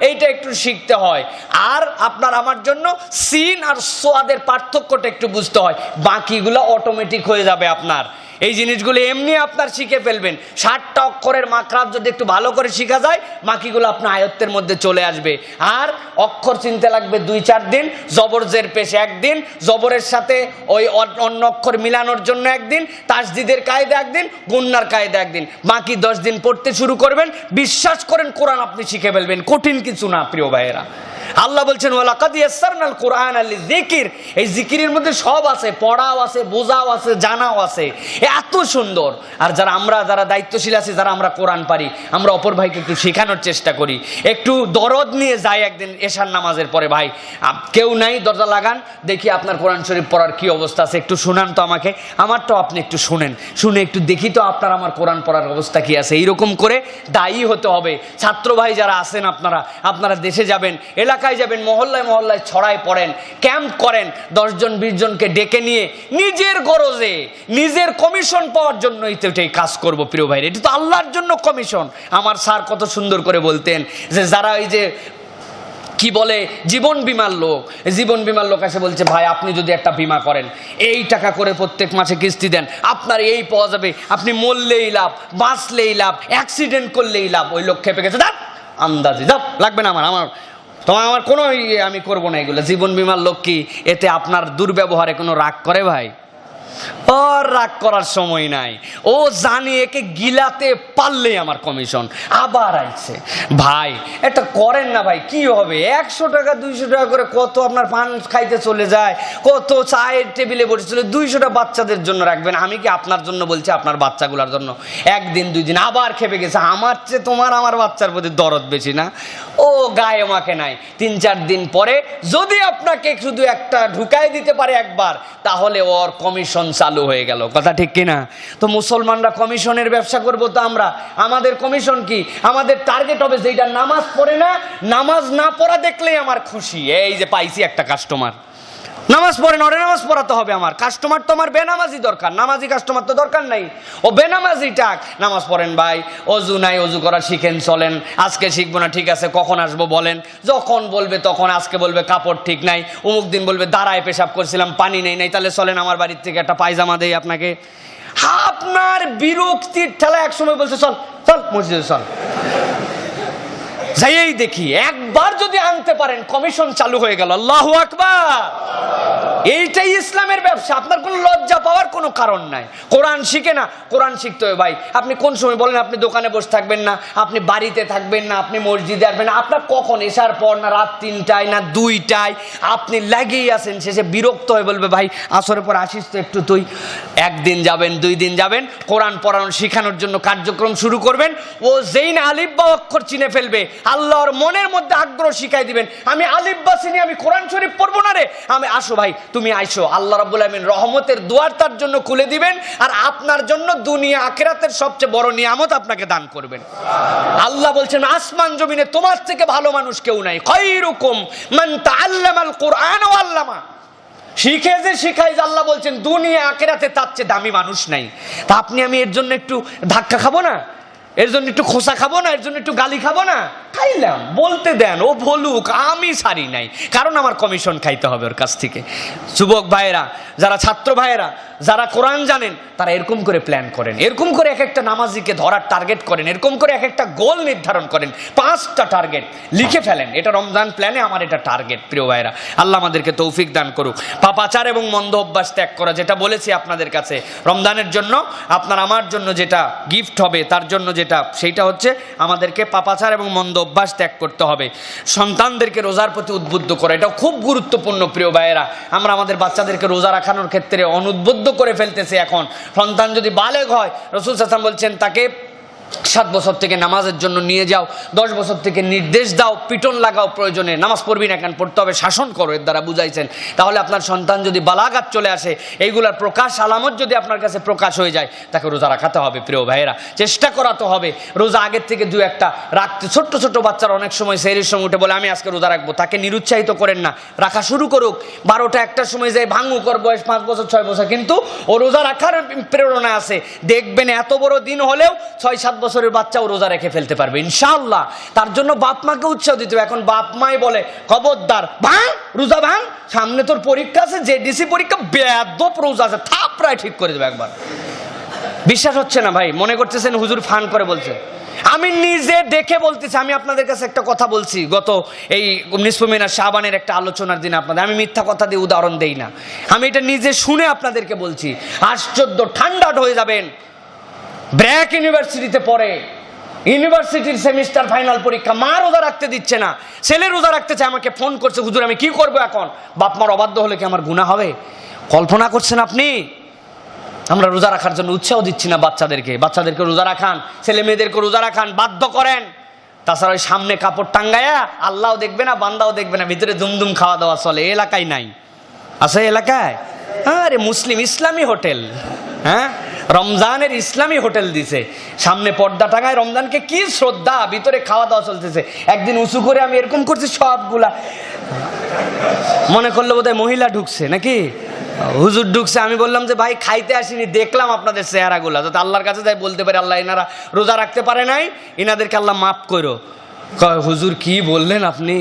Speaker 1: এইটা একটু শিখতে হয়, আর আপনার আমার জন্য সিন আর সোয়াদের পার্থক্যটা একটু বুঝতে হয়। বাকিগুলো অটোমেটিক হয়ে যাবে আপনার। এই জিনিসগুলো এমনি আপনার শিখে ফেলবেন। 60টা অক্ষরের মাখরাজ যদি একটু ভালো করে শিখা যায়, বাকিগুলো আপনার আয়ত্তের মধ্যে চলে আসবে। আর অক্ষর চিনতে লাগবে 2-4 দিন, জবর জের পেশ 1 দিন, জবরের সাথে ওই অন্য অক্ষর মিলানোর জন্য 1 দিন, তাসদিদের কায়দা 1 দিন, গুন্নার কায়দা 1 দিন, বাকি 10 দিন পড়তে শুরু করবেন। বিশ্বাস করেন কোরআন আপনি শিখে ফেলবেন। কঠিন কিছু না প্রিয় ভাইয়েরা। আল্লাহ বলছেন ওয়ালাকাদ ইয়াসসারনাল কুরআনা লিযিকির, এই জিকিরের মধ্যে সব আছে, পড়াও আছে, বোঝাও আছে, জানাও আছে, এত সুন্দর। আর যারা দায়িত্বশীল আছে, যারা আমরা কোরআন পারি, আমরা অপর ভাইকে একটু শেখানোর চেষ্টা করি, একটু দরদ নিয়ে যাই। একদিন এশার নামাজের পরে, ভাই কেউ নাই, দরজা লাগান, দেখি আপনার কোরআন শরীফ পড়ার কি অবস্থা আছে, একটু শোনান তো আমাকে, আমারটাও আপনি একটু শুনেন, শুনে একটু দেখি তো আপনার আমার কোরআন পড়ার অবস্থা কি আছে। এইরকম করে দায়ী হতে হবে। ছাত্র ভাই যারা আছেন, আপনারা দেশে যাবেন, এলাকায় যাবেন, মহল্লায় মহল্লায় ছড়ায় পড়েন, ক্যাম্প করেন, 10 জন 20 জনকে ডেকে নিয়ে নিজের গরজে, নিজের কমিশন পাওয়ার জন্যই তো এটাই কাজ করব প্রিয় ভাই। এটা তো আল্লাহর জন্য কমিশন। আমার স্যার কত সুন্দর করে বলতেন যে যারা ওই যে কি বলে জীবন বিমার লোক এসে বলছে, ভাই আপনি যদি একটা বিমা করেন, এই টাকা করে প্রত্যেক মাসে কিস্তি দেন, আপনার এই পাওয়া যাবে, আপনি মরলেই লাভ, বাঁচলেই লাভ, অ্যাক্সিডেন্ট করলেই লাভ। ওই লোক খেপে গেছে, দাঁড় আন্দাজে যাও, লাগবে না আমার কোনো আমি করবো না এগুলো। জীবন বিমার লোক কি এতে আপনার দুর্ব্যবহারে কোনো রাগ করে ভাই? ওর রাগ করার সময় নাই, ও জানি একে গিলাতে পারলেই আমার কমিশন। আবার আইছে, ভাই এটা করেন না ভাই, কি হবে, 100 টাকা 200 টাকা করে কত আপনার পান খাইতে চলে যায়, কত চায়ের টেবিলে বসে চলে, 200টা বাচ্চাদের জন্য রাখবেন। আমি কি আপনার জন্য বলছি, আপনার বাচ্চাগুলোর জন্য। একদিন 2 দিন আবার খেপে গেছে, আমার চেয়ে আমার বাচ্চার প্রতি দরদ বেশি না, ও গায়ে আমাকে নাই। 3-4 দিন পরে যদি আপনাকে শুধু একটা ঢুকাই দিতে পারে একবার, তাহলে ওর কমিশন চালু হয়ে গেল। কথা ঠিক কিনা? তো মুসলমানরা কমিশনের ব্যবসা করবো, তো আমাদের কমিশন কি? আমাদের টার্গেট হবে যেটা নামাজ পড়ে না, নামাজ না পড়া দেখলেই আমার খুশি, এই যে পাইছি একটা কাস্টমার। নামাজ পড়ে না, ওরে নামাজ পড়াতে হবে। আমার কাস্টমার তো আমার বেনামাজি দরকার, নামাজি কাস্টমার তো দরকার নাই, ও বেনামাজি টাক। নামাজ পড়েন ভাই, অজু নাই, অজু করা শিখেন, চলেন। আজকে শিখবো না, ঠিক আছে, কখন আসবো বলেন, যখন বলবে তখন। আজকে বলবে কাপড় ঠিক নাই, অমুক দিন বলবে দাঁড়ায় পেশাব করছিলাম, পানি নেই, তাহলে চলেন আমার বাড়ির থেকে একটা পায়জামা দেই আপনাকে। আপনার বিরক্তির ঠেলা একসময় বলছে চল মসজিদে চল, যাইয়েই দেখি একবার যদি আনতে পারেন, কমিশন চালু হয়ে গেল। আল্লাহু আকবার। এইটাই ইসলামের ব্যবসা। আপনার কোনো লজ্জা পাওয়ার কোনো কারণ নাই। কোরআন শিখে না, কোরআন শিখতে হবে ভাই। আপনি কোন সময় বলেন, আপনি দোকানে বসে থাকবেন না, আপনি বাড়িতে থাকবেন না, আপনি মসজিদে আসবেন না, আপনার কখন এসার পর না রাত 3টায় না 2টায় আপনি লাগেই আছেন। শেষে বিরক্ত হয়ে বলবে, ভাই আসরের পর আসিস তো একটু তুই। 1 দিন যাবেন, 2 দিন যাবেন, কোরআন পড়ানো শেখানোর জন্য কার্যক্রম শুরু করবেন। ও যেই না আলিফ বা অক্ষর চিনে ফেলবে, আল্লাহর মনের মধ্যে আগ্রহ শিখাই দিবেন, আমি আলিফ বা চিনি, আমি কোরআন শরীফ পড়বো না রে, আমি আসো ভাই তুমি আইসো। আল্লাহ রাব্বুল আলামিন রহমতের দুয়ার তার জন্য খুলে দিবেন, আর আপনার জন্য দুনিয়া আখিরাতের সবচেয়ে বড় নিয়ামত আপনাকে দান করবেন। আল্লাহ বলছেন, আসমান জমিনে তোমার থেকে ভালো মানুষ কেউ নাই। খায়রুকুম মান তাআল্লামাল কুরআন ওয়া আল্লামা। শিখে যে শিখাই, আল্লাহ বলছেন দুনিয়া আখিরাতে তার চেয়ে দামি মানুষ নাই। তা আপনি আমি এর জন্য একটু ধাক্কা খাবো না, এর জন্য একটু খোসা খাবো না, এর জন্য একটু গালি খাবো না? খাইলাম, বলতে দেন, ও বলুক, আমি ছাড়ি নাই, কারণ আমার কমিশন খাইতে হবে ওর কাছ থেকে। যুবক ভাইয়েরা, যারা ছাত্র ভাইয়েরা, যারা কোরআন জানেন, তারা এরকম করে প্ল্যান করেন, এরকম করে এক একটা নামাজিকে ধরার টার্গেট করেন, এরকম করে এক একটা গোল নির্ধারণ করেন। 5টা টার্গেট লিখে ফেলেন, এটা রমজান প্ল্যানে আমার এটা টার্গেট। প্রিয় ভাইয়েরা, আল্লাহ আমাদেরকে তৌফিক দান করুক। পাপাচার এবং মন্দ অভ্যাস ত্যাগ করা, যেটা বলেছি আপনাদের কাছে, রমজানের জন্য আপনার আমার জন্য যেটা গিফট হবে, তার জন্য যেটা, সেইটা হচ্ছে আমাদেরকে পাপাচার এবং মন্দ অভ্যাস ত্যাগ করতে হবে। সন্তানদেরকে রোজার প্রতি উদ্বুদ্ধ করা, এটাও খুব গুরুত্বপূর্ণ। প্রিয় ভাইয়েরা, আমরা আমাদের বাচ্চাদেরকে রোজা রাখানোর ক্ষেত্রে অনুদ্বুদ্ধ করে ফেলতেছি। এখন সন্তান যদি বালেগ হয়, রাসূল সাল্লাল্লাহু আলাইহি ওয়াসাল্লাম বলছেন তাকে 7 বছর থেকে নামাজের জন্য নিয়ে যাও, 10 বছর থেকে নির্দেশ দাও, পিটন লাগাও, প্রয়োজনে নামাজ পড়বি না কেন, পড়তে হবে, শাসন করো, এর দ্বারা বুঝাইছেন। তাহলে আপনার সন্তান যদি বালাগাত চলে আসে, এইগুলার প্রকাশ আলামত যদি আপনার কাছে প্রকাশ হয়ে যায়, তাকে রোজা রাখাতে হবে। প্রিয় ভাইয়েরা, চেষ্টা করাতে হবে রোজা আগের থেকে 2-1টা রাখতে। ছোট্ট ছোট্ট বাচ্চারা অনেক সময় সেহরির সময় উঠে বলে আমি আজকে রোজা রাখবো, তাকে নিরুৎসাহিত করেন না, রাখা শুরু করুক। 12টা 1টার সময় যায় ভাঙুক, ওর বয়স 5 বছর 6 বছর, কিন্তু ও রোজা রাখার প্রেরণা আছে। দেখবেন এত বড় দিন হলেও 6-7 বছরের বাচ্চাও রোজা রেখে ফেলতে পারবে ইনশাআল্লাহ। তার জন্য বাপ মাকে উৎসাহ দিতে হবে। এখন বাপ মাই বলে, খবরদার ভাঙ, রোজা ভাঙ, সামনে তোর পরীক্ষা আছে, জেডিসি পরীক্ষা, বেয়াদব রোজা আছে, থাপড়ায় ঠিক করে দেবে একবার। বিশ্বাস হচ্ছে না ভাই, মনে করতেছেন হুজুর ফান করে বলছে। আমি নিজে দেখে বলতেছি। আমি আপনাদের কাছে একটা কথা বলছি, গত এই নিসফে মিনাত শাবানের একটা আলোচনার দিন আপনাদের, আমি মিথ্যা কথা দিয়ে উদাহরণ দেই না, আমি এটা নিজে শুনে আপনাদেরকে বলছি। আশ্চর্য, ঠান্ডা হয়ে যাবেন। ব্র্যাক ইউনিভার্সিটিতে পড়ে, ইউনিভার্সিটির সেমিস্টার ফাইনাল পরীক্ষা, মা রোজা রাখতে দিচ্ছে না, ছেলে রোজা রাখতে চায়, আমাকে ফোন করছে, হুজুর আমি কি করবো এখন? বাপ মার অবাধ্য হলে কি আমার গুনাহ হবে? কল্পনা করছেন আপনি? আমরা রোজা রাখার জন্য উৎসাহ দিচ্ছি না বাচ্চাদেরকে রোজা রাখান, ছেলে মেয়েদেরকে রোজা রাখান, বাধ্য করেন। তাছাড়া ওই সামনে কাপড় টাঙ্গায়া আল্লাহও দেখবে না, বান্দাও দেখবে না, ভিতরে দুমদুম খাওয়া দাওয়া চলে। এলাকায় নাই, আছে এলাকায়? আরে মুসলিম ইসলামী হোটেল, হ্যাঁ, রমজানের ইসলামী হোটেল দিছে, সামনে পর্দা টাঙায়, রমজানকে কি শ্রদ্ধা, ভিতরে খাওয়া দাওয়া চলতেছে। একদিন উঁচু করে আমি এরকম করছি, সবগুলা মনে করলো বোধহয় মহিলা ঢুকছে নাকি, হুজুর ঢুকছে। আমি বললাম যে ভাই খাইতে আসিনি, দেখলাম আপনাদের চেহারাগুলা, যাতে আল্লাহর কাছে যাই বলতে পারে আল্লাহ এনারা রোজা রাখতে পারে নাই, এনাদেরকে আল্লাহ মাফ করো। হুজুর কি বললেন আপনি?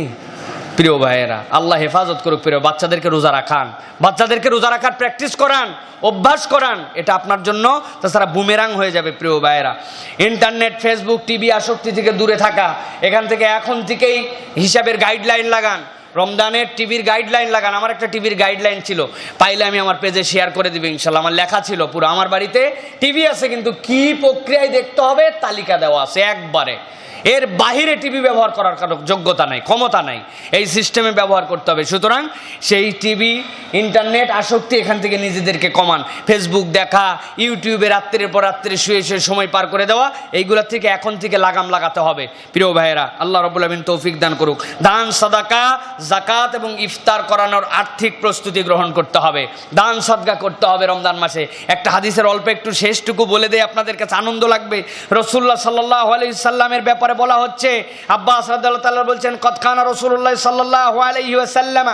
Speaker 1: প্রিয় ভাইয়েরা, আল্লাহ হেফাজত করুক। প্রিয় বাচ্চাদেরকে রোজা রাখান, বাচ্চাদেরকে রোজা রাখার প্র্যাকটিস করান, অভ্যাস করান, এটা আপনার জন্য তাছাড়া বুমেরাং হয়ে যাবে। প্রিয় ভাইয়েরা, ইন্টারনেট, ফেসবুক, টিভি আসক্তি থেকে দূরে থাকা, এখান থেকে এখন থেকেই হিসাবের গাইডলাইন লাগান, রমজানের টিভির গাইডলাইন লাগান। আমার একটা টিভির গাইডলাইন ছিল, পাইলে আমি আমার পেজে শেয়ার করে দিবি ইনশাল্লাহ। আমার লেখা ছিল পুরো, আমার বাড়িতে টিভি আছে কিন্তু কি প্রক্রিয়ায় দেখতে হবে তালিকা দেওয়া আছে একবারে। এর বাহিরে টিভি ব্যবহার করার কারো যোগ্যতা নাই, ক্ষমতা নাই, এই সিস্টেমে ব্যবহার করতে হবে। সুতরাং সেই টিভি, ইন্টারনেট আসক্তি এখান থেকে নিজেদেরকে কমান। ফেসবুক দেখা, ইউটিউবে রাত্রির পর রাত্রি শুয়ে শুয়ে সময় পার করে দেওয়া, এইগুলোর থেকে এখন থেকে লাগাম লাগাতে হবে। প্রিয় ভাইয়েরা, আল্লাহ রাব্বুল আমিন তৌফিক দান করুক। দান, সাদাকা, যাকাত এবং ইফতার করানোর আর্থিক প্রস্তুতি গ্রহণ করতে হবে, দান সদকা করতে হবে রমজান মাসে। একটা হাদিসের অল্প একটু শেষটুকু বলে দেয়, আপনাদের কাছে আনন্দ লাগবে। রাসূলুল্লাহ সাল্লাল্লাহু আলাইহি সাল্লামের ব্যাপারে বলা হচ্ছে, আব্বাস রাদিয়াল্লাহু তাআলা বলছেন, কদ কানা রাসূলুল্লাহ সাল্লাল্লাহু আলাইহি ওয়াসাল্লাম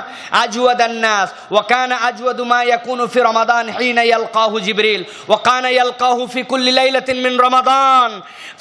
Speaker 1: আজওয়াদান নাস ওয়া কানা আজওয়াদু মা ইয়াকুনু ফি রমাদান হিনা ইয়ালকাহু জিবরিল ওয়া কানা ইয়ালকাহু ফি কুল্লি লাইলাতিন মিন রমাদান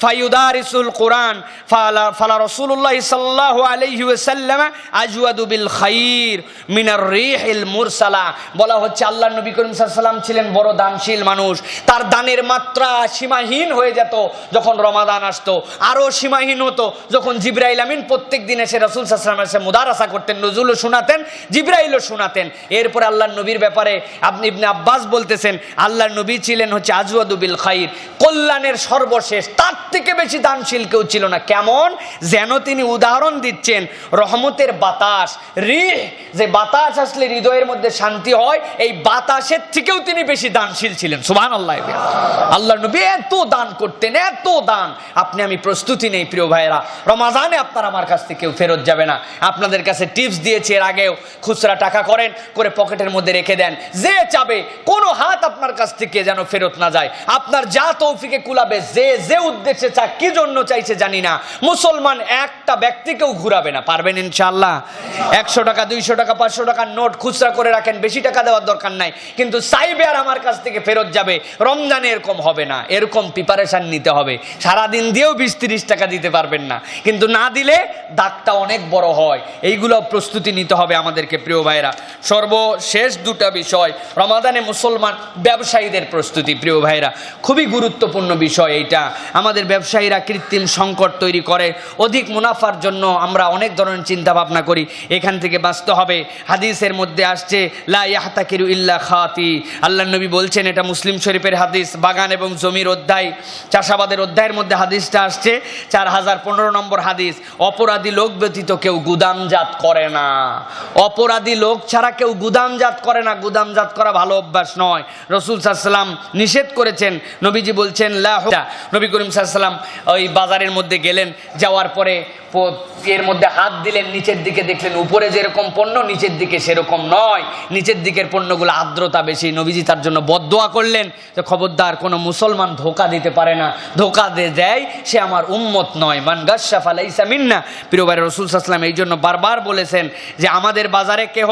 Speaker 1: ফায়ুদারিসুল কুরআন ফালা রাসূলুল্লাহ সাল্লাল্লাহু আলাইহি ওয়াসাল্লাম আজওয়াদু বিল খাইর মিনার রিহিল মুরসালা। বলা হচ্ছে আল্লাহর নবী করিম সাল্লাল্লাহু আলাইহি ওয়াসাল্লাম ছিলেন বড় দানশীল মানুষ, তার দানের মাত্রা সীমাহীন হয়ে যেত যখন রমাদান আসতো, আরো সীমাহীন হতো যখন জিবরাইল আমিন প্রত্যেক দিন এসে রাসূল সাল্লাল্লাহু আলাইহি ওয়াসাল্লামের মুদারাসা করতেন, নজুলও শোনাতেন, জিবরাইলও শোনাতেন। এরপরে আল্লাহর নবীর ব্যাপারে আপনি ইবনে আব্বাস বলতেছেন, আল্লাহর নবী ছিলেন হচ্ছে আজওয়াদু বিল খাইর, কল্যাণের সর্বশেষ, তার থেকে বেশি দানশীল কেউ ছিল না। কেমন যেন তিনি উদাহরণ দিচ্ছেন রহমতের বাতাস, রিহ, যে বাতাস আসলে হৃদয়ের মধ্যে শান্তি হয়, এই বাতাসের থেকেও তিনি বেশি দানশীল ছিলেন। সুবহানাল্লাহ। আল্লাহর নবী এত দান করতেন, এত দান। আপনি আমি প্রস্তুতি নেই প্রিয় ভাইয়েরা, রমাজানে আপনার আমার কাছ থেকে কেউ ফেরত যাবে না। আপনাদের কাছে টিপস দিয়েছি এর আগেও, খুচরা টাকা করেন, করে পকেটের মধ্যে রেখে দেন, যে চাবে কোনো হাত আপনার কাছ থেকে যেন ফেরত না যায়। আপনার যা তৌফিকে কুলাবে, যে যে উদ্দেশ্যে চা, কি জন্য চাইছে জানি না, মুসলমান একটা ব্যক্তিকেও ঘুরাবে না। পারবেন ইনশাআল্লাহ? 100 টাকা, 200 টাকা, 500 টাকার নোট খুচরা করে রাখেন, বেশি টাকা দেওয়ার দরকার নাই, কিন্তু চাইবে আর আমার কাছ থেকে ফেরত যাবে। রমজানে এরকম হবে না, এরকম প্রিপারেশন নিতে হবে। সারাদিন দিয়েও 20-30 টাকা দিতে পারবেন না, কিন্তু না দিলে দাগটা অনেক বড় হয়। এইগুলো প্রস্তুতি নিতে হবে আমাদেরকে প্রিয় ভাইরা। সর্বশেষ দুটা বিষয়, রমাদানে মুসলমান ব্যবসায়ীদের প্রস্তুতি। প্রিয় ভাইরা, খুবই গুরুত্বপূর্ণ বিষয় এইটা। আমাদের ব্যবসায়ীরা কৃত্রিম সংকট তৈরি করে অধিক মুনাফার জন্য, আমরা অনেক ধরনের চিন্তা ভাবনা করি, এখান থেকে বাঁচতে হবে। হাদিসের মধ্যে আসছে লা ইয়াহতাকিরু ইল্লা খাতি, আল্লাহর নবী বলছেন, এটা মুসলিম শরীফের হাদিস, বাগান এবং জমির অধ্যায়, চাষাবাদের অধ্যায়ের মধ্যে হাদিসটা আসছে, 4015 নম্বর হাদিস। অপরাধী লোক ব্যতীত কেউ গুদামজাত করে না, অপরাধী লোক ছাড়া কেউ গুদামজাত করে না। গুদামজাত করা ভালো অভ্যাস নয়, রাসূল সাল্লাল্লাহু আলাইহি ওয়াসাল্লাম নিষেধ করেছেন। নবীজি বলছেন লা, নবী করিম সাল্লাল্লাহু আলাইহি ওয়াসাল্লাম ওই বাজারের মধ্যে গেলেন, যাওয়ার পরে এর মধ্যে হাত দিলেন, নিচের দিকে দেখলেন উপরে যেরকম পণ্য নিচের দিকে সেরকম নয়, নিচের দিকের পণ্যগুলো আর্দ্রতা বেশি। নবীজি তার জন্য বদদোয়া করলেন যে খবরদার কোনো মুসলমান ধোকা দিতে পারে না, ধোকা দেয় সে আমার উম্মত নয়, মান গাশশা ফালাইসা মিন্না। প্রিয় ভাই, রাসূল সাল্লাল্লাহু আলাইহি ওয়াসাল্লাম এই জন্য বারবার বলেছেন যে আমাদের বাজারে কেহ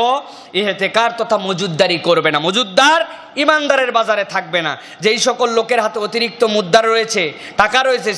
Speaker 1: ইহতেকার তথা মজুদদারি করবে না, মজুদদার ইমানদারের বাজারে থাকবে না। যেই সকল লোকের হাতে অতিরিক্ত মুদ্রা রয়েছে, টাকা রয়েছে,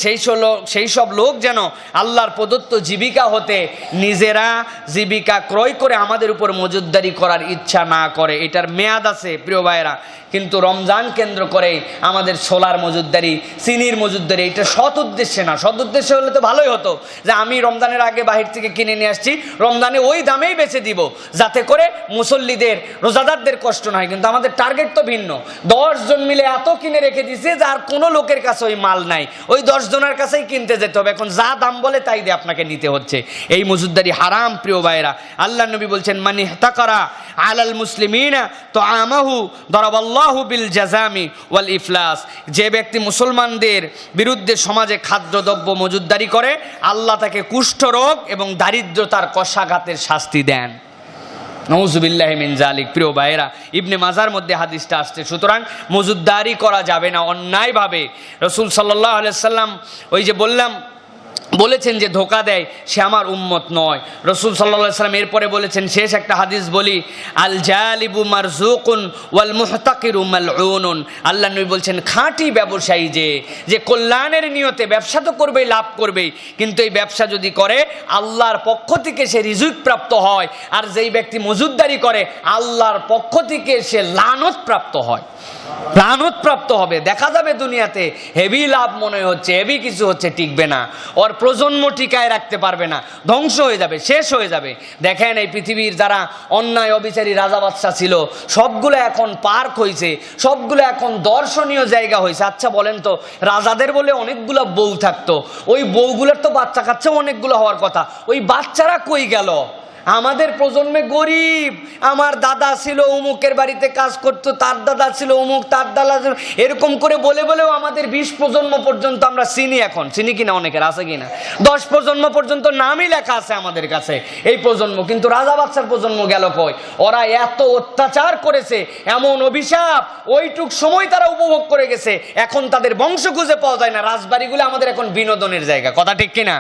Speaker 1: সেই সব লোক যেন আল্লাহর প্রদত্ত জীবিকা হতে নিজেরা জীবিকা জীবিকা ক্রয় করে আমাদের উপর মজুদদারি করার ইচ্ছা না করে। এটার মেয়াদ আছে প্রিয় ভাইয়েরা, কিন্তু রমজান কেন্দ্র করে আমাদের ছোলার মজুদদারি, চিনির মজুদদারি, এটা সৎ উদ্দেশ্যে না। সৎ উদ্দেশ্যে হলে তো ভালোই হতো যে আমি রমজানের আগে বাহির থেকে কিনে নিয়ে আসছি, রমজানে ওই দামেই বেচে দিব, যাতে করে মুসল্লিদের, রোজাদারদের কষ্ট না হয়। কিন্তু আমাদের টার্গেট তো ভিন্ন। 10 জন মিলে এত কিনে রেখে দিছে যে আর কোনো লোকের কাছে ওই মাল নাই, ওই 10 জনের কাছেই কিনতে যেতে হবে। এখন যা দাম বলে তাই দিয়ে আপনাকে নিতে হচ্ছে। এই মজুদদারি হারাম প্রিয় ভাইয়েরা। আল্লাহ নবী বলছেন, মান ইহতাকারা আলাল মুসলিমিনা তুআমাহু দারাবাল্লাহু বিল জাযামি ওয়াল ইফলাস। যে ব্যক্তি মুসলমানদের বিরুদ্ধে সমাজে খাদ্যদ্রব্য মজুদদারি করে, আল্লাহ তাকে কুষ্ঠরোগ এবং দারিদ্রতার কষাঘাতের শাস্তি দেন। নাউযুবিল্লাহি মিন যালিক। প্রিয় ভাইয়েরা, ইবনে মাজার মধ্যে হাদিসটা আসছে। সুতরাং মজুদদারি করা যাবে না অন্যায়ভাবে। রাসূল সাল্লাল্লাহু আলাইহি সাল্লাম ওই যে বলেছেন যে ধোকা দেয় সে আমার উম্মত নয়। রাসূল সাল্লাল্লাহু আলাইহি সাল্লাম এরপরে বলেছেন, শেষ একটা হাদিস বলি, আল জালিবু মারজুকুন ওয়াল মুহতাকিরু মালউনুন। আল্লাহ নবী বলছেন, খাঁটি ব্যবসায়ী যে কল্যাণের নিয়তে ব্যবসা তো করবেই, লাভ করবেই, কিন্তু এই ব্যবসা যদি করে আল্লাহর পক্ষ থেকে সে রিজিক প্রাপ্ত হয়। আর যেই ব্যক্তি মজুদদারি করে আল্লাহর পক্ষ থেকে সে লানত প্রাপ্ত হয়, লানত প্রাপ্ত হবে। দেখা যাবে দুনিয়াতে হেভি লাভ মনে হচ্ছে, হেভি কিছু হচ্ছে, টিকবে না। ওর প্রজন্ম টিকায় রাখতে পারবে না, ধ্বংস হয়ে যাবে, শেষ হয়ে যাবে। দেখেন এই পৃথিবীর যারা অন্যায় অবিচারী রাজা বাদশা ছিল, সবগুলো এখন পার্ক হয়েছে, সবগুলো এখন দর্শনীয় জায়গা হয়েছে। আচ্ছা বলেন তো, রাজাদের বলে অনেকগুলো বউ থাকতো, ওই বউগুলোর তো বাচ্চা কাচ্চাও অনেকগুলো হওয়ার কথা, ওই বাচ্চারা কই গেল? আমাদের প্রজন্মে গরিব, আমার দাদা ছিল অমুকের বাড়িতে কাজ করতো, তার দাদা ছিল অমুক, তার দাদা ছিল, এরকম করে বলেও আমাদের 20 প্রজন্ম পর্যন্ত আমরা চিনি। এখন চিনি কিনা অনেকের আছে কিনা, 10 প্রজন্ম পর্যন্ত নামই লেখা আছে আমাদের কাছে এই প্রজন্ম। কিন্তু রাজা বাদশার প্রজন্ম গেল কই? ওরা এত অত্যাচার করেছে, এমন অভিশাপ ওইটুক সময় তারা উপভোগ করে গেছে, এখন তাদের বংশ খুঁজে পাওয়া যায় না। রাজবাড়িগুলো আমাদের এখন বিনোদনের জায়গা, কথা ঠিক কিনা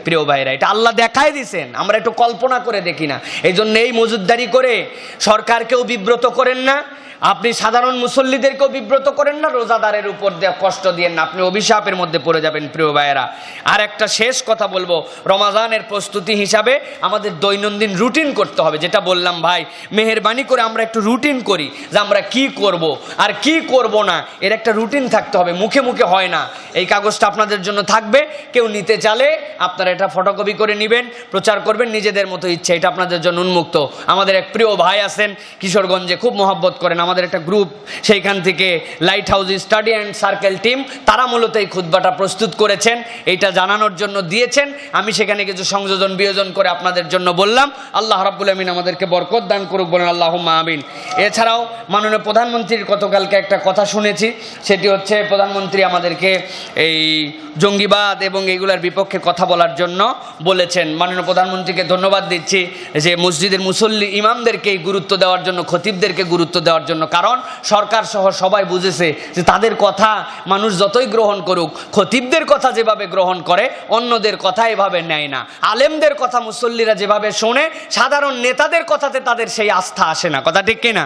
Speaker 1: প্রিয় ভাইরা? এটা আল্লাহ দেখাই দিছেন, আমরা একটু কল্পনা করে দেখি না। এই জন্য এই মজুদদারি করে সরকারকেও বিব্রত করেন না, আপনি সাধারণ মুসল্লিদেরকেও বিব্রত করেন না, রোজাদারের উপর দিয়ে কষ্ট দিয়েন না, আপনি অভিশাপের মধ্যে পড়ে যাবেন প্রিয় ভাইয়েরা। আর একটা শেষ কথা বলবো, রমাজানের প্রস্তুতি হিসাবে আমাদের দৈনন্দিন রুটিন করতে হবে। যেটা বললাম ভাই, মেহেরবানি করে আমরা একটু রুটিন করি যে আমরা কি করব আর কি করব না, এর একটা রুটিন থাকতে হবে, মুখে মুখে হয় না। এই কাগজটা আপনাদের জন্য থাকবে, কেউ নিতে চালে আপনারা এটা ফটোকপি করে নেবেন, প্রচার করবেন নিজেদের মতো ইচ্ছে, এটা আপনাদের জন্য উন্মুক্ত। আমাদের এক প্রিয় ভাই আছেন কিশোরগঞ্জে, খুব মহব্বত করেন, আমাদের একটা গ্রুপ, সেইখান থেকে light house study and circle team, তারা মূলত এই খুতবাটা প্রস্তুত করেছেন, এইটা জানানোর জন্য দিয়েছেন। আমি সেখানে কিছু সংযোজন বিয়োজন করে আপনাদের জন্য বললাম। আল্লাহ রাব্বুল আমিন আমাদেরকে বরকত দান করুক, বলেন আল্লাহুম্মা আমিন। এছাড়াও মাননীয় প্রধানমন্ত্রীর গতকালকে একটা কথা শুনেছি, সেটি হচ্ছে প্রধানমন্ত্রী আমাদেরকে এই জঙ্গিবাদ এবং এইগুলোর বিপক্ষে কথা বলার জন্য বলেছেন। মাননীয় প্রধানমন্ত্রীকে ধন্যবাদ দিচ্ছি যে মসজিদের মুসল্লি ইমামদেরকে গুরুত্ব দেওয়ার জন্য, খতিবদেরকে গুরুত্ব দেওয়ার জন্য। কারণ সরকার সহ সবাই বুঝেছে যে তাদের কথা মানুষ যতই গ্রহণ করুক, খতিবদের কথা যেভাবে গ্রহণ করে অন্যদের কথা এভাবে নেয় না। আলেমদের কথা মুসল্লিরা যেভাবে শোনে, সাধারণ নেতাদের কথাতে তাদের সেই আস্থা আসে না, কথা ঠিক কিনা?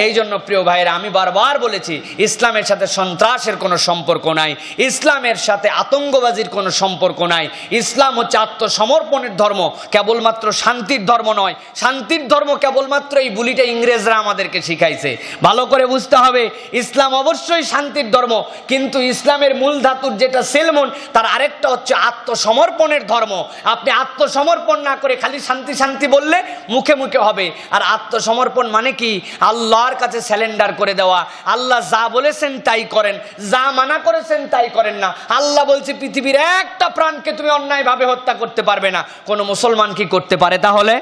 Speaker 1: এই জন্য প্রিয় ভাইয়েরা, আমি বারবার বলেছি, ইসলামের সাথে সন্ত্রাসের কোনো সম্পর্ক নাই, ইসলামের সাথে আতঙ্কবাজির কোনো সম্পর্ক নাই। ইসলাম হচ্ছে আত্মসমর্পণের ধর্ম, কেবলমাত্র শান্তির ধর্ম নয়। শান্তির ধর্ম কেবলমাত্র এই বুলিটা ইংরেজরা আমাদেরকে শিখাইছে। ভালো করে বুঝতে হবে, ইসলাম অবশ্যই শান্তির ধর্ম, কিন্তু ইসলামের মূল ধাতুর যেটা সেলমন, তার আরেকটা হচ্ছে আত্মসমর্পণের ধর্ম। আপনি আত্মসমর্পণ না করে খালি শান্তি শান্তি বললে মুখে মুখে হবে। আর আত্মসমর্পণ মানে কি? আল্লাহর কাছে স্যালেন্ডার করে দেওয়া। আল্লাহ যা বলেছেন তাই করেন, যা মানা করেছেন তাই করেন না। আল্লাহ বলছে পৃথিবীর একটা প্রাণকে তুমি অন্যায়ভাবে হত্যা করতে পারবে না। কোনো মুসলমান কি করতে পারে? তাহলে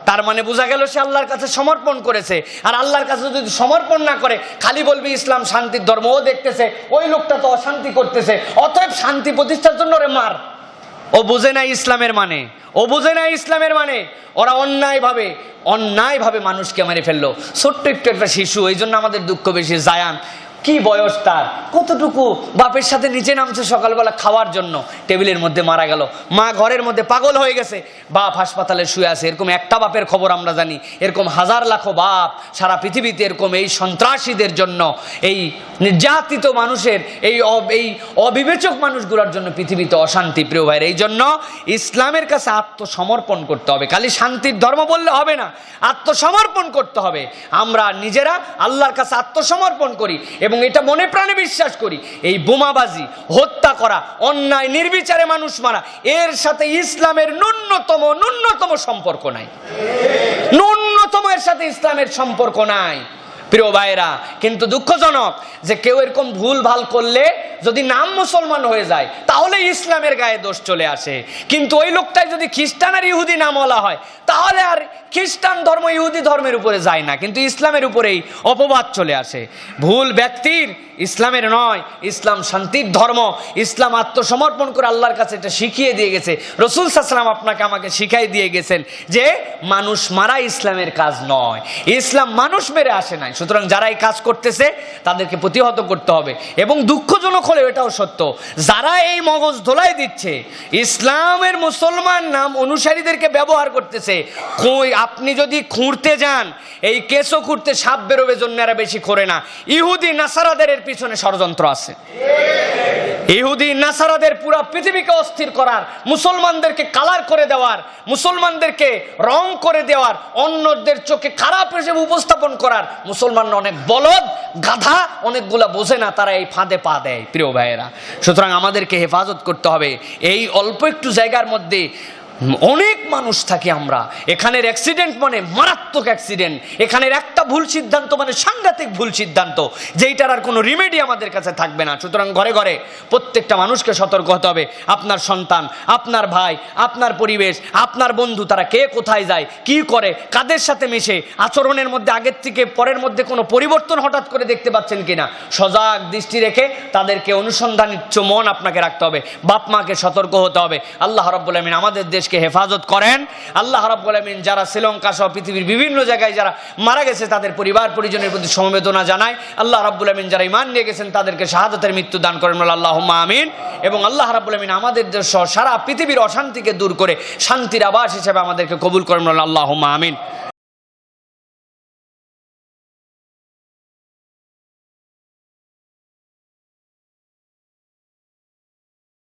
Speaker 1: তার মানে বোঝা গেল সে আল্লাহর কাছে সমর্পণ করেছে। আর আল্লাহর কাছে যদি সমর্পণ না করে, খালি বলবি ইসলাম শান্তির ধর্ম, ও দেখতেছে ওই লোকটা তো অশান্তি করতেছে, অতএব শান্তি প্রতিষ্ঠার জন্য ওরে মার। ও বুঝে না ইসলামের মানে, ও বুঝে না ইসলামের মানে। ওরা অন্যায়ভাবে মানুষকে মেরে ফেললো, ছোট্ট একটু একটা শিশু। এই জন্য আমাদের দুঃখ বেশি। জায়ান কি বয়স তার, কতটুকু বাপের সাথে নিচে নামছে সকালবেলা খাওয়ার জন্য, টেবিলের মধ্যে মারা গেল। মা ঘরের মধ্যে পাগল হয়ে গেছে, বাপ হাসপাতালে শুয়ে আছে। এরকম একটা বাপের খবর আমরা জানি, এরকম হাজার লাখো বাপ সারা পৃথিবীতে এরকম এই সন্ত্রাসীদের জন্য, এই নির্যাতিত মানুষের, এই অবিবেচক মানুষগুলোর জন্য পৃথিবীতে অশান্তি। প্রিয় ভাইয়ের, এই জন্য ইসলামের কাছে আত্মসমর্পণ করতে হবে। খালি শান্তির ধর্ম বললে হবে না, আত্মসমর্পণ করতে হবে। আমরা নিজেরা আল্লাহর কাছে আত্মসমর্পণ করি এবং এটা মনে প্রাণে বিশ্বাস করি, এই বোমাবাজি, হত্যা করা, অন্যায় নির্বিচারে মানুষ মারা, এর সাথে ইসলামের ন্যূনতম সম্পর্ক নাই। ন্যূনতম এর সাথে ইসলামের সম্পর্ক নাই। প্রিয় ভাইরা, কিন্তু দুঃখজনক যে কেউ এরকম ভুল ভাল করলে যদি নাম মুসলমান হয়ে যায় তাহলে ইসলামের গায়ে দোষ চলে আসে। কিন্তু ওই লোকটাই যদি খ্রিস্টান আর ইহুদি নামওয়ালা হয় তাহলে আর খ্রিস্টান ধর্ম ইহুদি ধর্মের উপরে যায় না, কিন্তু ইসলামের উপরেই অপবাদ চলে আসে। ভুল ব্যক্তির, ইসলামের নয়। ইসলাম শান্তির ধর্ম। ইসলাম আত্মসমর্পণ করে আল্লাহর কাছে এটা শিখিয়ে দিয়ে গেছে। রাসূল সাল্লাল্লাহু আলাইহি ওয়াসাল্লাম আপনাকে আমাকে শিখাই দিয়ে গেছেন যে মানুষ মারা ইসলামের কাজ নয়, ইসলাম মানুষ মেরে আসে নাই। সুতরাং যারা এই কাজ করতেছে তাদেরকে প্রতিহত করতে হবে। এবং দুঃখজনক হলে এটাও সত্য, যারা এই মগজ ধোলাই দিচ্ছে, ইসলামের মুসলমান নাম অনুসারীদেরকে ব্যবহার করতেছে। আপনি যদি খুঁড়তে যান, এই কেসও খুঁড়তে সাপ বেরোবে জন্য এরা বেশি খোরে না। ইহুদি নাসারাদের পিছনে ষড়যন্ত্র আছে। ইহুদি নাসারাদের পুরো পৃথিবীকে অস্থির করার, মুসলমানদেরকে কালার করে দেওয়ার, মুসলমানদেরকে রং করে দেওয়ার, অন্যদের চোখে খারাপ হিসেবে উপস্থাপন করার। মুসলমানরা অনেক বলদ, গাধা, অনেকগুলা বোঝে না, তারা এই ফাঁদে পা দেয়। প্রিয় ভাইয়েরা, সুতরাং আমাদেরকে হেফাজত করতে হবে। এই অল্প একটু জায়গার মধ্যে অনেক মানুষ থাকি আমরা। এখানের অ্যাক্সিডেন্ট মানে মারাত্মক অ্যাক্সিডেন্ট, এখানের একটা ভুল সিদ্ধান্ত মানে সাংঘাতিক ভুল সিদ্ধান্ত, যেইটার আর কোনো রিমেডি আমাদের কাছে থাকবে না। সুতরাং ঘরে ঘরে প্রত্যেকটা মানুষকে সতর্ক হতে হবে। আপনার সন্তান, আপনার ভাই, আপনার পরিবেশ, আপনার বন্ধু, তারা কে কোথায় যায়, কি করে, কাদের সাথে মিশে, আচরণের মধ্যে আগের থেকে পরের মধ্যে কোনো পরিবর্তন হঠাৎ করে দেখতে পাচ্ছেন কিনা, সজাগ দৃষ্টি রেখে তাদেরকে অনুসন্ধানিচ্ছ মন আপনাকে রাখতে হবে। বাপ মাকে সতর্ক হতে হবে। আল্লাহ রাব্বুল আমিন আমাদের দেশকে হেফাজত করেন। আল্লাহ রাব্বুল আমিন যারা শ্রীলঙ্কা সহ পৃথিবীর বিভিন্ন জায়গায় যারা মারা গেছে তাদের পরিবার পরিজনের প্রতি সমবেদনা জানায়। আল্লাহ রাব্বুল আমিন যারা ঈমান নিয়ে গেছেন তাদেরকে শাহাদাতের মৃত্যু দান করেন, আল্লাহুম্মা আমিন। এবং আল্লাহ রাব্বুল আমিন আমাদের দেশ সহ সারা পৃথিবীর অশান্তিকে দূর করে শান্তির আবাস হিসেবে আমাদেরকে কবুল করেন, আল্লাহুম্মা আমিন।